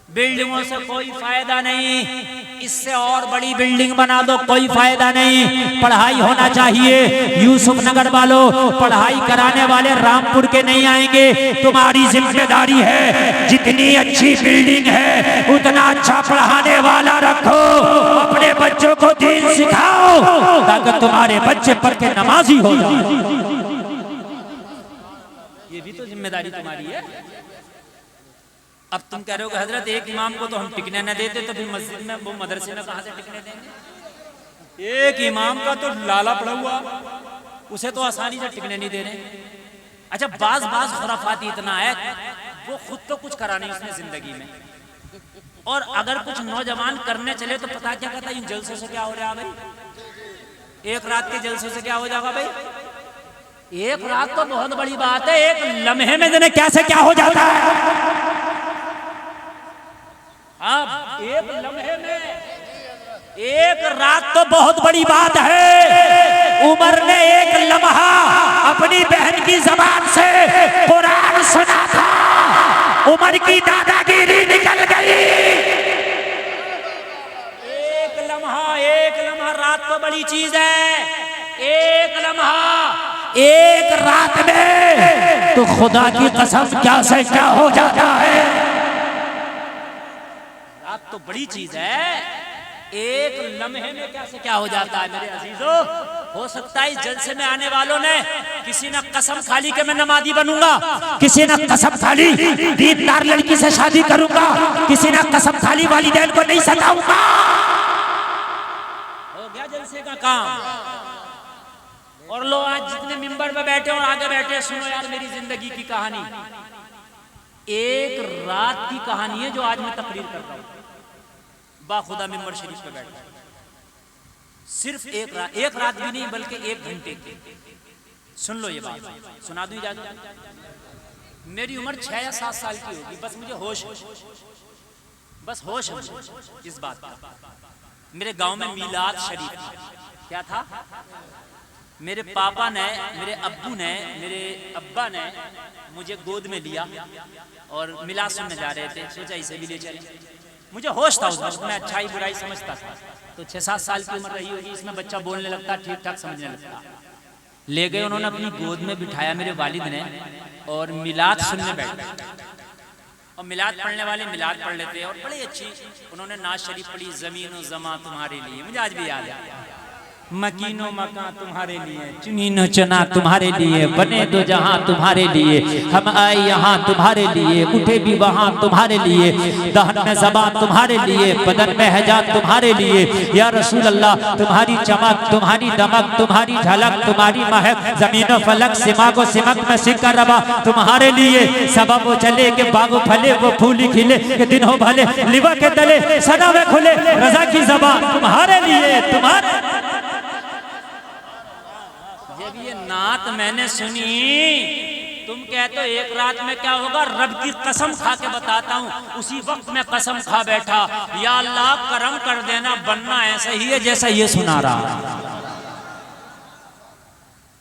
बिल्डिंगों से कोई फायदा नहीं, इससे और बड़ी बिल्डिंग बना दो, कोई फायदा नहीं। पढ़ाई होना चाहिए। यूसुफ नगर वालों, पढ़ाई कराने वाले रामपुर के नहीं आएंगे, तुम्हारी जिम्मेदारी है। जितनी अच्छी बिल्डिंग है उतना अच्छा पढ़ाने वाला रखो, अपने बच्चों को दीन सिखाओ ताकि तुम्हारे बच्चे पढ़ के नमाजी हो जाए। ये भी तो जिम्मेदारी तुम्हारी है। अब तुम कह रहे हो कि हजरत एक इमाम को तो हम टिकने न देते, तो फिर मस्जिद में वो मदरसे में कहां से टिकने देंगे? एक इमाम का तो लाला पड़ा हुआ, उसे तो आसानी से टिकने नहीं दे रहे। अच्छा, बाज खुराफाती इतना है, वो खुद तो कुछ करा नहीं उसने जिंदगी में, और अगर कुछ नौजवान करने चले तो पता क्या कहता है, इन जलसों से क्या हो रहा है भाई, एक रात के जलसों से क्या हो जाएगा भाई? एक रात तो बहुत बड़ी बात है, एक लम्हे में जाने कैसे क्या हो जाता है। अब एक लम्हे में, एक रात तो बहुत बड़ी बात है। उमर ने एक लम्हा अपनी बहन की जबान से कुरान सुना था, उमर की दादागिरी निकल गई। एक लम्हा रात तो बड़ी चीज है। एक लम्हा एक रात में तो खुदा की कसम क्या से क्या हो जाता है। रात तो बड़ी चीज है, एक लम्हे में क्या से क्या हो जाता है। मेरे अजीजों, हो सकता है इस जलसे में आने वालों ने किसी ने कसम खा ली कि मैं नमाजी बनूंगा, किसी ने कसम खा ली दीनदार लड़की से शादी करूंगा, किसी ने कसम खा ली वालिदैन को नहीं सताऊंगा। हो गया जलसे का काम। और लोग आज जितने मिंबर पे बैठे और आगे बैठे, सुनो यार मेरी जिंदगी की कहानी, एक रात की कहानी है जो आज मैं तकरीर कर रहा हूं। बाखुदा मिंबर शरीफ पे बैठा, सिर्फ एक रात भी नहीं बल्कि 1 घंटे की। सुन लो ये बात, सुना दूं इजाजत। मेरी उम्र 6 या 7 साल की होगी, बस मुझे होश है इस बात का। मेरे गांव में मीलाद शरीफ था। क्या था? मेरे पापा ने, मेरे अब्बू ने, मेरे अब्बा ने मुझे गोद में लिया और मिलाद सुनने जा रहे थे। सोचा इसे भी ले चले। मुझे होश था उस वक्त, मैं अच्छाई बुराई समझता था। तो 6-7 साल की उम्र रही होगी, इसमें बच्चा बोलने लगता, ठीक ठाक समझने लगता। ले गए उन्होंने, अपनी गोद में बिठाया मेरे वालिद ने, और मिलाद सुनने बैठ। और मिलाद पढ़ने वाले मिलाद पढ़ लेते, और बड़ी अच्छी उन्होंने नाज शरीफ पढ़ी, ज़मीन व ज़मा तुम्हारे लिए। मुझे आज भी याद है, मकीनो मकान तुम्हारे लिए, चुनीनो चुना तुम्हारे लिए, बने दो जहां तुम्हारे लिए, हम आए यहाँ तुम्हारे लिए, उठे भी वहाँ तुम्हारे लिए, दहन में ज़बान तुम्हारे लिए, बदन में हैजात तुम्हारे लिए। या रसूल अल्लाह, तुम्हारी चमक, तुम्हारी दमक, तुम्हारी झलक, तुम्हारी महक, जमीनो फलक, सिमा को सिमक में सिक्का रबा तुम्हारे लिए। सबब वो चले के बागो फले, वो फूली खिले के दिन हो भले, लिवा के तले सदा में खुले, रजा की ज़बान तुम्हारे लिए, तुम्हारे। जब ये नात मैंने सुनी, तुम कहते हो एक रात में क्या होगा, रब की कसम खा के बताता हूँ, उसी वक्त मैं कसम खा बैठा, या अल्लाह करम कर देना, बनना ऐसा ही है जैसा ये सुना रहा।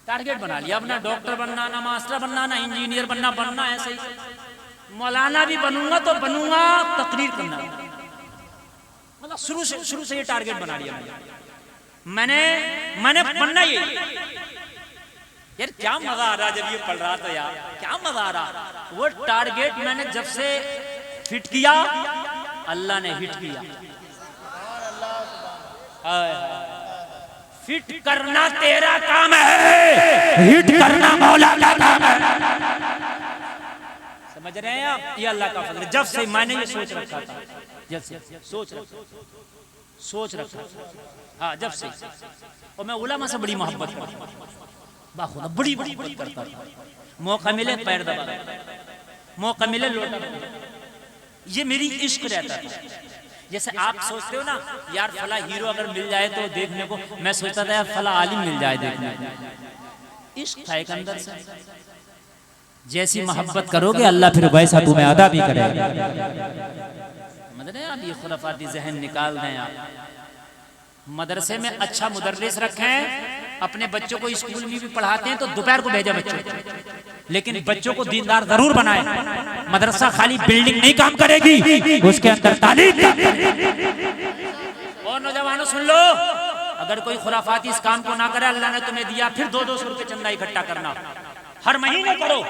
टारगेट बना लिया अपना, डॉक्टर बनना, ना मास्टर बनना, ना इंजीनियर बनना ऐसा ही। मौलाना भी बनूंगा तो बनूंगा तकरीर करना, मतलब शुरू से ये टारगेट बना लिया मैंने बनना ये। यार क्या मजा आ रहा जब ये पढ़ रहा था, यार क्या मजा आ रहा। वो टारगेट मैंने जब से फिट किया, अल्लाह ने हिट किया। फिट करना तेरा काम है, हिट करना मौला का काम है। समझ रहे हैं आप? ये अल्लाह का फजल है। जब से मैंने ये सोच रखा था, जब से सोच रखा था, हाँ जब से। और मैं उलमा से बड़ी मोहब्बत करता हूँ, बाखुदा बड़ी मोहब्बत करता था। मौका मिले पैर दबा, मौका मिले लोटा, ये मेरी इश्क रहता था। जैसे आप सोचते हो ना, यार फला हीरो अगर मिल जाए तो देखने को, मैं सोचता था यार फला आलिम मिल जाए देखने को। इश्क था एक अंदर से। जैसी मोहब्बत करोगे अल्लाह फिर वैसा तुम्हें अदा भी करेगा। मतलब आप ये खुराफाती जहन निकाल दें। आप मदरसे में अच्छा मुदर्रिस रखें, अपने बच्चों को स्कूल में भी पढ़ाते हैं तो दोपहर को भेजा बच्चों को, लेकिन बच्चों को दीनदार जरूर बनाए। मदरसा खाली बिल्डिंग नहीं काम करेगी, उसके अंदर तालीम। और नौजवानों सुन लो, अगर कोई खुराफाती इस काम को ना करे, अल्लाह ने तुम्हें दिया फिर 200 रुपए चंदा इकट्ठा करना, हर महीने करो,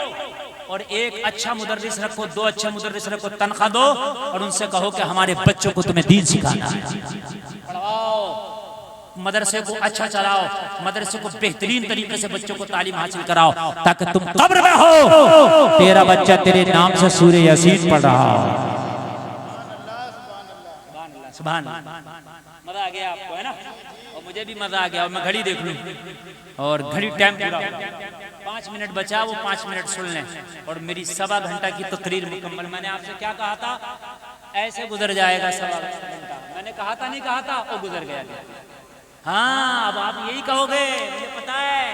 और एक अच्छा मुदर्रिस रखो, 2 अच्छे मुदर्रिस रखो, तनख्वाह दो, और उनसे कहो कि हमारे बच्चों को तुम्हें दीन सिखाना है, पढ़ाओ, मदरसे को अच्छा चलाओ, मदरसे को बेहतरीन तरीके से बच्चों को तालीम हासिल कराओ, ताकि तुम कब्र में हो तेरा बच्चा तेरे नाम से सूरह यासीन पढ़ रहा हो। सुभान अल्लाह। मजा आ गया आपको, है ना? और मुझे भी मजा आ गया। और मैं घड़ी देख लूं, और घड़ी टाइम पूरा 5 मिनट बचा, वो 5 मिनट सुन लें, और मेरी 1.25 घंटा की तकरीर मुकम्मल। मैंने आपसे क्या कहा था? ऐसे गुजर जाएगा 1.25 घंटा। मैंने कहा था नहीं कहा था? वो गुजर गया। हाँ, अब आप यही कहोगे, मुझे पता है।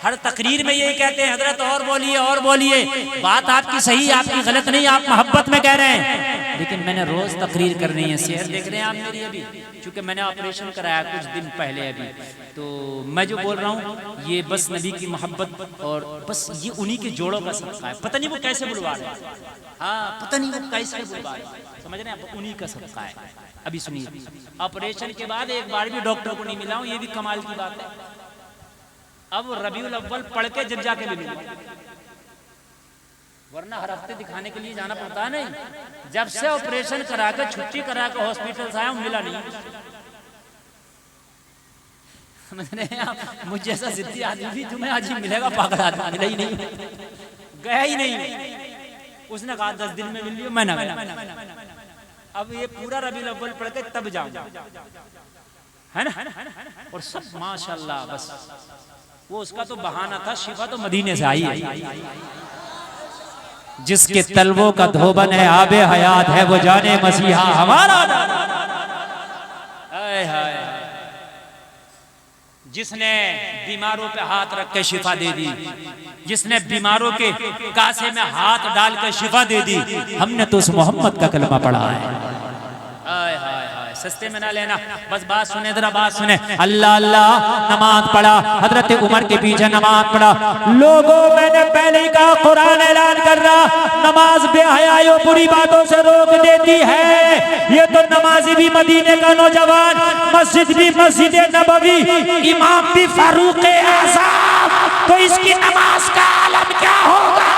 हर तकरीर में यही कहते हैं, हजरत और बोलिए और बोलिए। बात आपकी सही, आपकी गलत नहीं, आप मोहब्बत में कह रहे हैं, लेकिन मैंने रोज तकरीर करनी है। सेहत देख रहे हैं आप मेरी अभी, क्योंकि मैंने ऑपरेशन कराया कुछ दिन पहले अभी, तो मैं जो बोल रहा हूँ ये बस नबी की मोहब्बत, और बस ये उन्हीं के जोड़ों का सबका है। पता नहीं वो कैसे बुलवा रहे हैं, हाँ पता नहीं वो कैसे बुलवा रहे हैं, समझ रहे हैं? उन्हीं का सबका है। अभी सुनिए, ऑपरेशन के बाद एक बार भी डॉक्टर को नहीं मिला हूँ, ये भी कमाल की बात है। अब रबीउल अव्वल पढ़ के जब जाके भी मिला, वरना हर हफ्ते दिखाने के लिए जाना पड़ता है। नहीं, जब से ऑपरेशन करा के छुट्टी करा के हॉस्पिटल से आया हूं, मिला नहीं। समझ रहे हैं आप? मुझ जैसा जिद्दी आदमी भी तुम्हें आज ही मिलेगा, पागल आदमी मिला ही नहीं, गया ही नहीं। उसने कहा 10 दिन में मिल लियो, मैं ना गया। अब ये पूरा रबीउल अव्वल पढ़ के तब जाऊंगा, है ना? और सब माशाल्लाह, बस वो उसका तो बहाना था, शिफा तो मदीने से आई है। जिसके तलवों का धोबन है, आबे हयात है, वो जाने मसीहा हमारा। हाय हाय, जिसने बीमारों पे हाथ रख के शिफा दे दी, जिसने बीमारों के कासे में हाथ डाल कर शिफा दे दी, हमने तो उस मोहम्मद का कलमा पढ़ा है। हाय हाय हाय, सस्ते में ना लेना। बस बात सुने, जरा बात सुने। अल्लाह अल्लाह, नमाज पढ़ा, हजरत उमर के पीछे नमाज पढ़ा। लोगों, मैंने पहले ही कहा, कुरान ऐलान कर रहा, नमाज बेहयाओं बुरी बातों से रोक देती है। ये तो नमाजी भी मदीने का नौजवान, मस्जिद भी मस्जिद नबवी, इमाम भी फारूक आज़म, तो इसकी नमाज का आलम क्या होगा?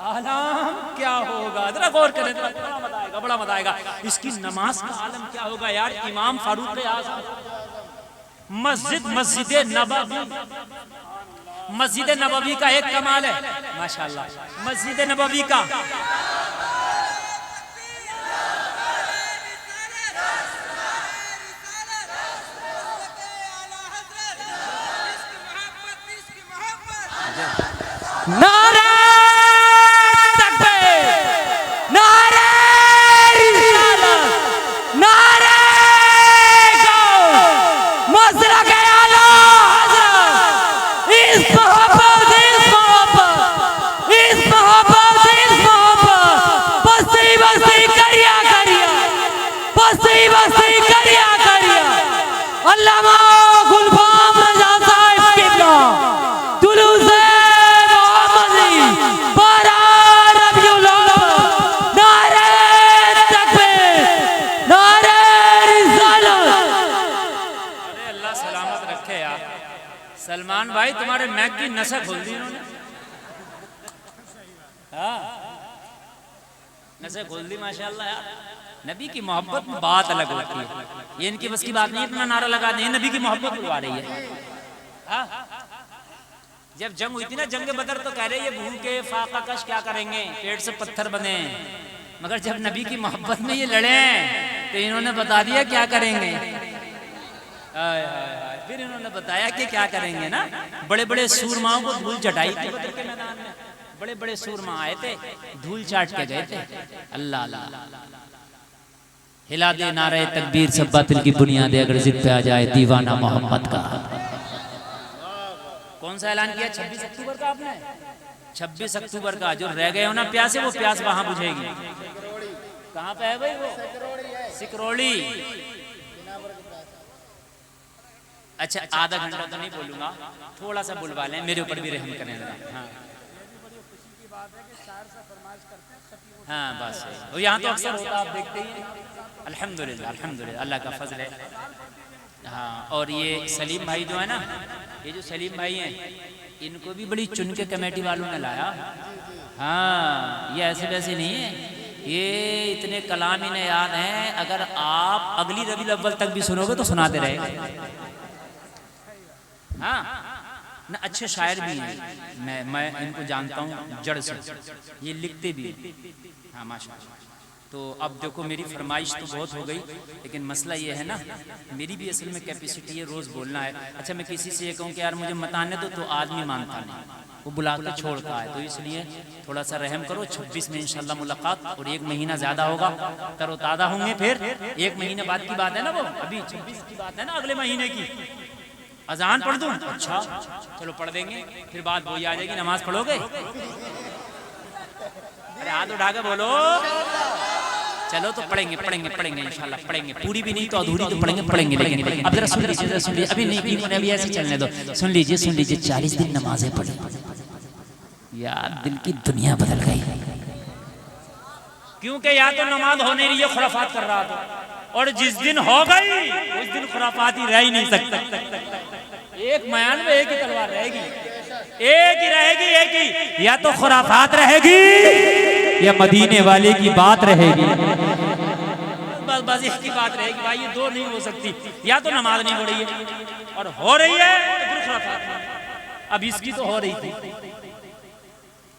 आलम क्या होगा? जरा गौर करें, बड़ा मजा आएगा, बड़ा मजा आएगा। इसकी नमाज का आलम क्या होगा यार? इमाम फारूक आज़म, मस्जिद नबवी, मस्जिद नबवी का एक कमाल है माशाल्लाह, मस्जिद नबवी का नारे तकबीर, नारे रिसालत, नारे गौ, मसलक आला हज़रत, इस मोहब्बत, इस मोहब्बत, इस मोहब्बत, इस मोहब्बत, बस्ती बस्ती करिया करिया, बस्ती बस्ती करिया करिया। अल्लामा गुलफाम रज़ा साहिब किबला, जुलूस सलमान भाई, तुम्हारे मैक की नसें खोल दी इन्होंने, हाँ नसें खोल दी माशाल्लाह यार। नबी की मोहब्बत में बात अलग होती है, ये इनकी बस की बात नहीं, इतना नारा लगा दें, नबी की मोहब्बत बुलवा रही है। हाँ? जब जंग हुई थी ना, जंग बदर, तो कह रहे ये भूखे फाका कश क्या करेंगे, पेट से पत्थर बने, मगर जब नबी की मोहब्बत में ये लड़े तो इन्होंने बता दिया क्या करेंगे। फिर इन्होंने बताया कि क्या करेंगे ना। बड़े बड़े सूरमाओं को धूल चटाई थी बदर के मैदान में, बड़े बड़े सूरमा आए थे, धूल चाट के गए थे। अल्लाह अल्लाह, हिला दे नारे तकबीर, सब बातिल की बुनियाद अगर जिद पे आ जाए दीवाना मोहम्मद का। कौन सा ऐलान किया? 26 अक्टूबर का आपने, 26 अक्टूबर का। जो रह गए हो ना प्यासे, वो प्यास वहां बुझेगी। कहाँ पे है भाई वो? सिकरौली। अच्छा आधा घंटा तो नहीं बोलूंगा, थोड़ा सा बुलवा लें, मेरे ऊपर भी रहम करें जरा। हाँ हाँ बस और यहाँ तो अक्सर होता आप देखते ही हैं। अल्हम्दुलिल्लाह अल्हम्दुलिल्लाह अल्लाह का फजल है। हाँ और ये सलीम भाई जो है ना, ये जो सलीम भाई हैं इनको भी बड़ी चुन के कमेटी वालों ने लाया। हाँ ये ऐसे वैसे नहीं है, ये इतने कलाम इन्हें याद हैं, अगर आप अगली रबीउल अव्वल तक भी सुनोगे तो सुनाते रहेंगे। हाँ ना अच्छे शायर भी हैं, मैं इनको जानता हूँ जड़ से, ये लिखते भी हैं। हाँ माशाल्लाह। तो अब देखो मेरी फरमाइश तो बहुत हो गई, लेकिन मसला ये है ना मेरी भी असल में कैपेसिटी है, रोज़ बोलना है। अच्छा मैं किसी से ये कहूँ कि यार मुझे मत आने दो तो आदमी मानता नहीं, वो बुला के छोड़ता है। तो इसलिए थोड़ा सा रहम करो। 26 में इंशाल्लाह मुलाकात, और 1 महीना ज़्यादा होगा, तरोताज़ा होंगे। फिर 1 महीने बाद की बात है ना, वो अभी 26 की बात है ना, अगले महीने की। अजान पढ़ दूँ? अच्छा चलो पढ़ देंगे, फिर बात वही आ जाएगी, नमाज पढ़ोगे? अरे हाथ उठा के बोलो। चलो तो पढ़ेंगे पढ़ेंगे पढ़ेंगे इंशाल्लाह पढ़ेंगे, पूरी भी नहीं तो अधूरी तो पढ़ेंगे पढ़ेंगे। लेकिन अब जरा सुन लीजिए, जरा सुन लीजिए, अभी नहीं उन्हें अभी ऐसे चलने दो। सुन लीजिए 40 दिन नमाजें पढ़ी यार, दिल की दुनिया बदल गई। क्योंकि या तो नमाज हो नहीं रही है, खुराफात कर रहा था, और जिस दिन हो गई उस दिन खुराफात ही रह ही नहीं सकता। एक म्यान में एक ही तलवार रहेगी, एक ही रहेगी, एक ही, या तो खुराफात रहेगी या मदीने वाले की बात रहेगी। बस एक ही बात रहेगी भाई, ये दो नहीं हो सकती। या तो नमाज नहीं हो रही है, और हो रही है तो फिर खुराफात। अब इसकी तो हो रही थी,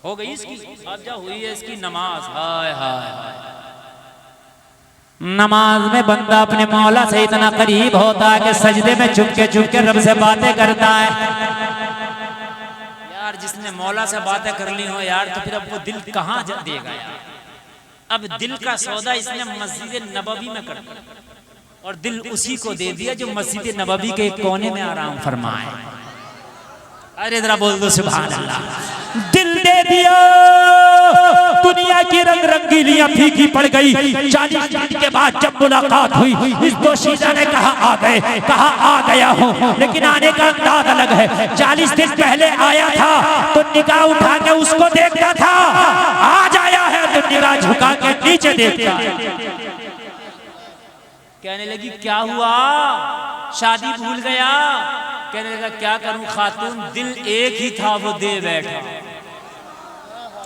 हो गई इसकी, अब जा हुई है इसकी नमाज। हाय हाय हाय, नमाज में बंदा अपने मौला से इतना करीब होता है कि सजदे में चुप के रब से बातें करता है। यार जिसने मौला से बातें कर ली हो यार, तो फिर अब वो दिल कहाँ देगा यार। अब दिल का सौदा इसने मस्जिद नबवी में कर दिया, और दिल उसी को दे दिया जो मस्जिद नबवी के एक कोने में आराम फरमाए। अरे जरा बोल दो सुभान अल्लाह। दिल दे दिया, दुनिया की रंग रंगीलियां फीकी पड़ गई। 40 दिन के बाद जब मुलाकात हुई, इस दोशीदा ने कहा आ गए, कहा आ गया हूँ, लेकिन आने का अंदाज अलग है। 40 दिन पहले आया था तो निगाह उठा के उसको देखता था, आज आया है तो निगाह झुका के नीचे देखता। कहने लगी क्या हुआ, शादी भूल गया? कहने लगा क्या करूं खातून, दिल एक ही था वो दे बैठा।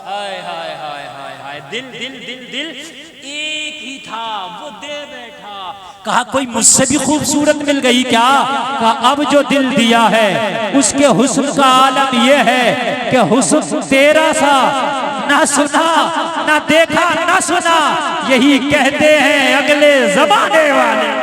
हाय हाय हाय हाय हाय, दिल दिल दिल दिल एक ही था वो दे बैठा। कहा कोई मुझसे भी खूबसूरत मिल गई क्या? कहा अब जो दिल दिया है उसके हुस्न का आलम यह है कि हुस्न तेरा सा ना सुना ना देखा ना सुना, यही कहते हैं अगले जमाने वाले।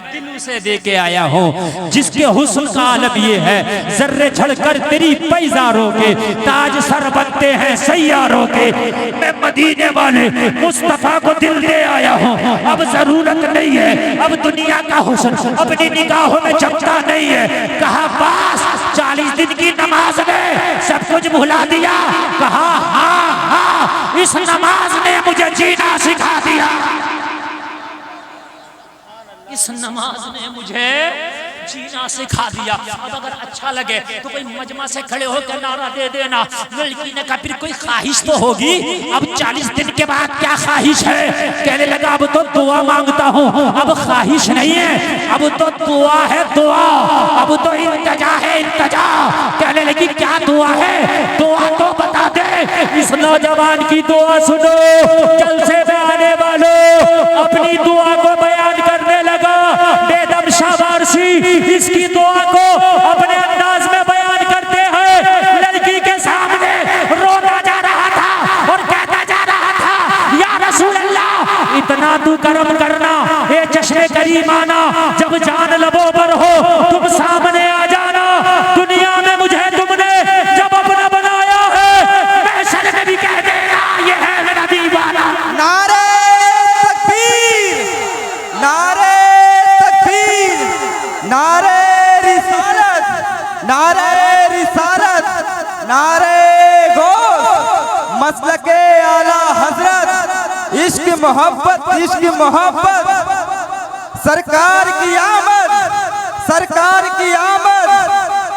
दिल से दे के आया हूँ जिसके हुस्न का आलम ये है, जर्रे झड़कर तेरी पैजारों के ताज सर बनते हैं सैयारों के। मैं मदीने वाले मुस्तफा को दिल दे आया हूँ, अब जरूरत नहीं है अब दुनिया का हुस्न अपनी निगाहों में जमता नहीं है। कहा बस 40 दिन की नमाज में सब कुछ भुला दिया? कहा हाँ हाँ, इस नमाज ने मुझे जीना सिखा दिया, इस नमाज ने मुझे जीना सिखा दिया। अब अगर अच्छा लगे तो कोई मजमा से खड़े होकर नारा दे देना। लड़की ने कहा फिर कोई ख्वाहिश तो होगी, अब 40 दिन के बाद क्या ख्वाहिश है? कहने लगा अब तो दुआ मांगता हूँ, अब ख्वाहिश नहीं है, अब तो दुआ है दुआ, अब तो इंतजा है इंतजा। कहने लगी क्या दुआ है? दुआ तो बता दे। इस नौजवान की दुआ सुनो, जलसे में आने वालों अपनी दुआ को बयान करने लगा। बेदम शाबाशी इसकी दुआ को अपने अंदाज में बयान करते हैं। लड़की के सामने रोता जा रहा था और कहता जा रहा था या रसूल अल्लाह इतना तू करम करना, ये चश्मे करीमाना, जब जान लबों पर हो तुम सामने आ जाना। दुनिया में मुझे तुमने जब अपना बनाया है, महशर में भी कह देना ये है मेरा दीवाना।
नारे तकबीर, नारे तकबीर, नारे रिसालत, नारे रिसालत, नारे गौस, मसलके आला हजरत, इश्क मोहब्बत, इश्क मोहब्बत, सरकार की आमद,
सरकार की आमद,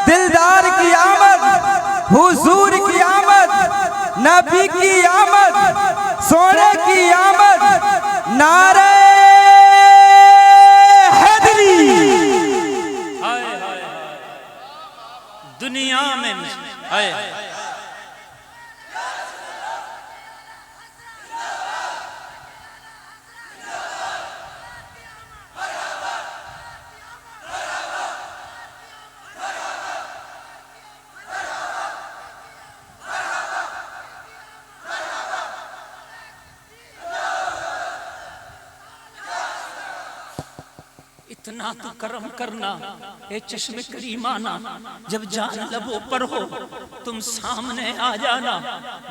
दिलदार की आमद, हुजूर की आमद, नबी की आमद, सोने की आमद, नारे हैदरी।
दुनिया में हाय इतना तो करम करना ए चश्मे करीमाना, जब जान लबों पर हो तुम सामने आ जाना,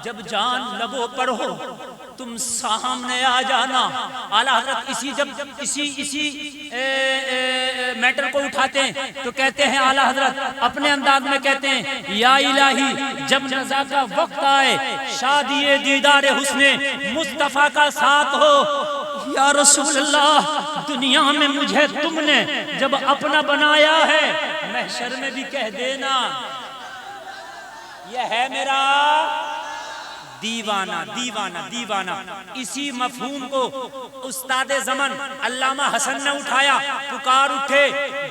जब जान लबों पर हो तुम सामने आ जाना। आला हजरत इसी मैटर को उठाते हैं तो कहते हैं आला हजरत अपने अंदाज में कहते हैं, या इलाही जब नज़ा का वक्त आए शादी दीदार हुस्ने मुस्तफ़ा का साथ हो, या रसूल अल्लाह दुनिया में मुझे तुमने जब अपना बनाया है, महशर में भी कह देना यह है मेरा दीवाना दीवाना दीवाना। इसी मफहूम को उस्ताद ज़मन अल्लामा हसन ने उठाया, पुकार उठे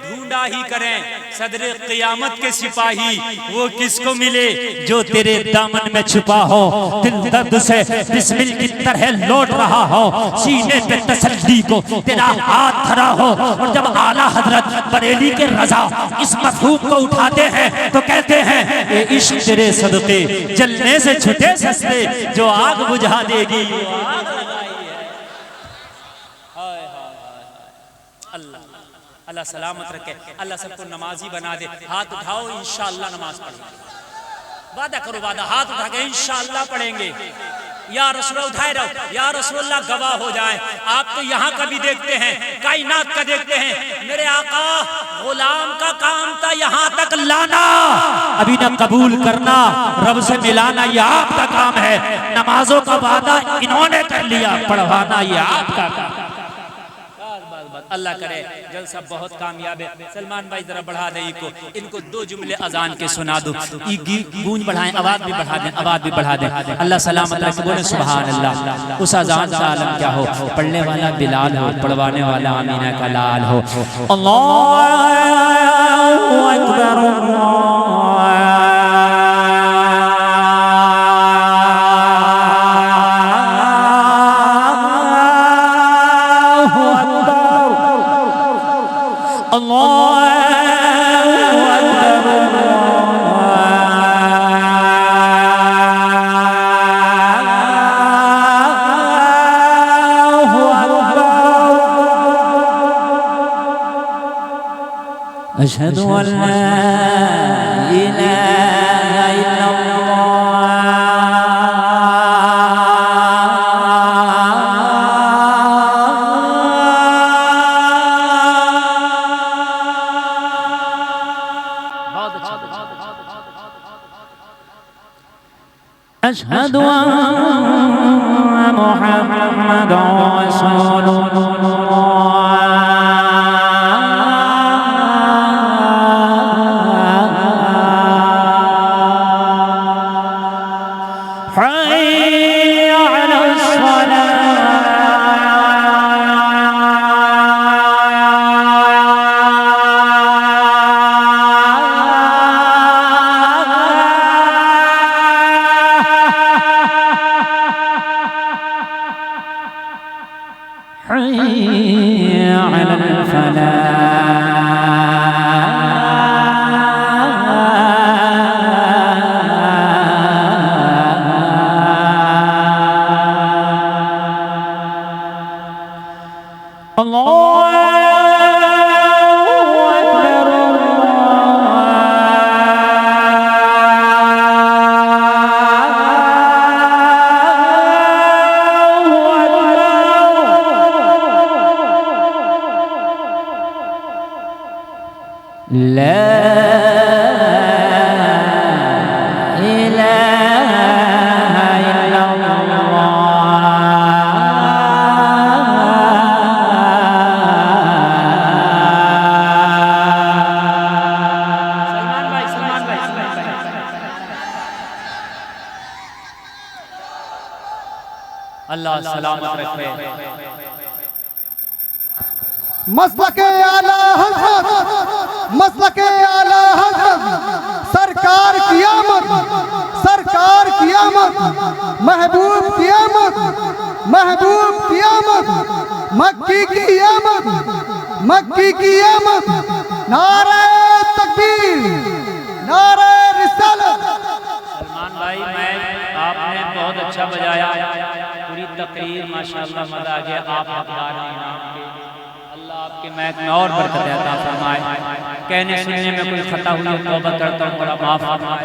ढूंढा ही करें सदरे क़यामत के सिपाही, वो किसको मिले जो तेरे दामन में छुपा हो, दिल दर्द से बिस्मिल की तरह लौट रहा हो, सीने पे तसल्ली को तेरा हाथ धरा हो। और जब आला हजरत बरेली के रजा इस मफहूम को उठाते हैं तो कहते हैं ये इश्क तेरे सदके जलने से छुटे सस्ते, जो आग बुझा देगी आग लगाई है। हाय हाय अल्लाह अल्लाह सलामत रखे, अल्लाह सबको नमाजी बना दे। हाथ उठाओ इंशाअल्लाह नमाज पढ़ेंगे, वादा करो वादा, हाथ उठा के इंशाअल्लाह पढ़ेंगे। या रसूल उठाए रहो, या रसूलुल्लाह गवाह हो जाए। आप तो यहाँ का भी देखते हैं, कायनात का देखते हैं, मेरे आका गुलाम का काम था यहाँ तक लाना, अभी न कबूल करना रब से मिलाना, ये आपका काम है। नमाजों का वादा इन्होंने कर लिया, पढ़वाना ये आपका काम। अल्लाह करे जलसा बहुत कामयाब है। सलमान भाई जरा बढ़ा दे इनको दो जुमले अजान के सुना दो, गूंज बढ़ाएं, आवाज भी बढ़ा दें, आवाज भी बढ़ा दें। अल्लाह सलामत रखे, बोले सुभान अल्लाह। उस अजान का आलम क्या हो, पढ़ने वाला बिलाल हो, पढ़वाने वाला आमीना का लाल हो। अल्लाहु अकबर अशहदु अल्ला इलाहा इल्लल्लाह। अशहदु अन्ना मुहम्मदन रसूलुल्लाह। अल्लाह सलामत रखे।
मसलके आला हज़रत, मसलके आला हज़रत, सरकार की आमद, सरकार की आमद, महबूब की आमद, महबूब की आमद, मक्की की आमद, मक्की की आमद। नारे तकबीर, नारे रिसालत।
सलमान भाई, मैं आपने बहुत अच्छा बजाया, पूरी तकरीर माशाअल्लाह मजा आ गया। आप हकदार हैं इनाम के, अल्लाह आपके महक में और बरकत अता फरमाए। कहने सुनने में कोई खता हुई तो तौबा करता हूँ, बड़ा माफ फरमाए।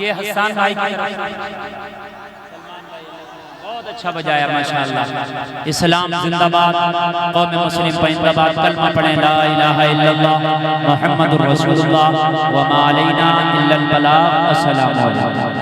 ये हसन भाई की बहुत अच्छा बजाया माशाअल्लाह। इस्लाम जिंदाबाद, कौम मुस्लिम जिंदाबाद। कलमा पढ़ें ला इलाहा इल्लल्लाह मुहम्मदुर रसूलुल्लाह व मा अलैना इल्लल बलाग। अस्सलामु अलैकुम।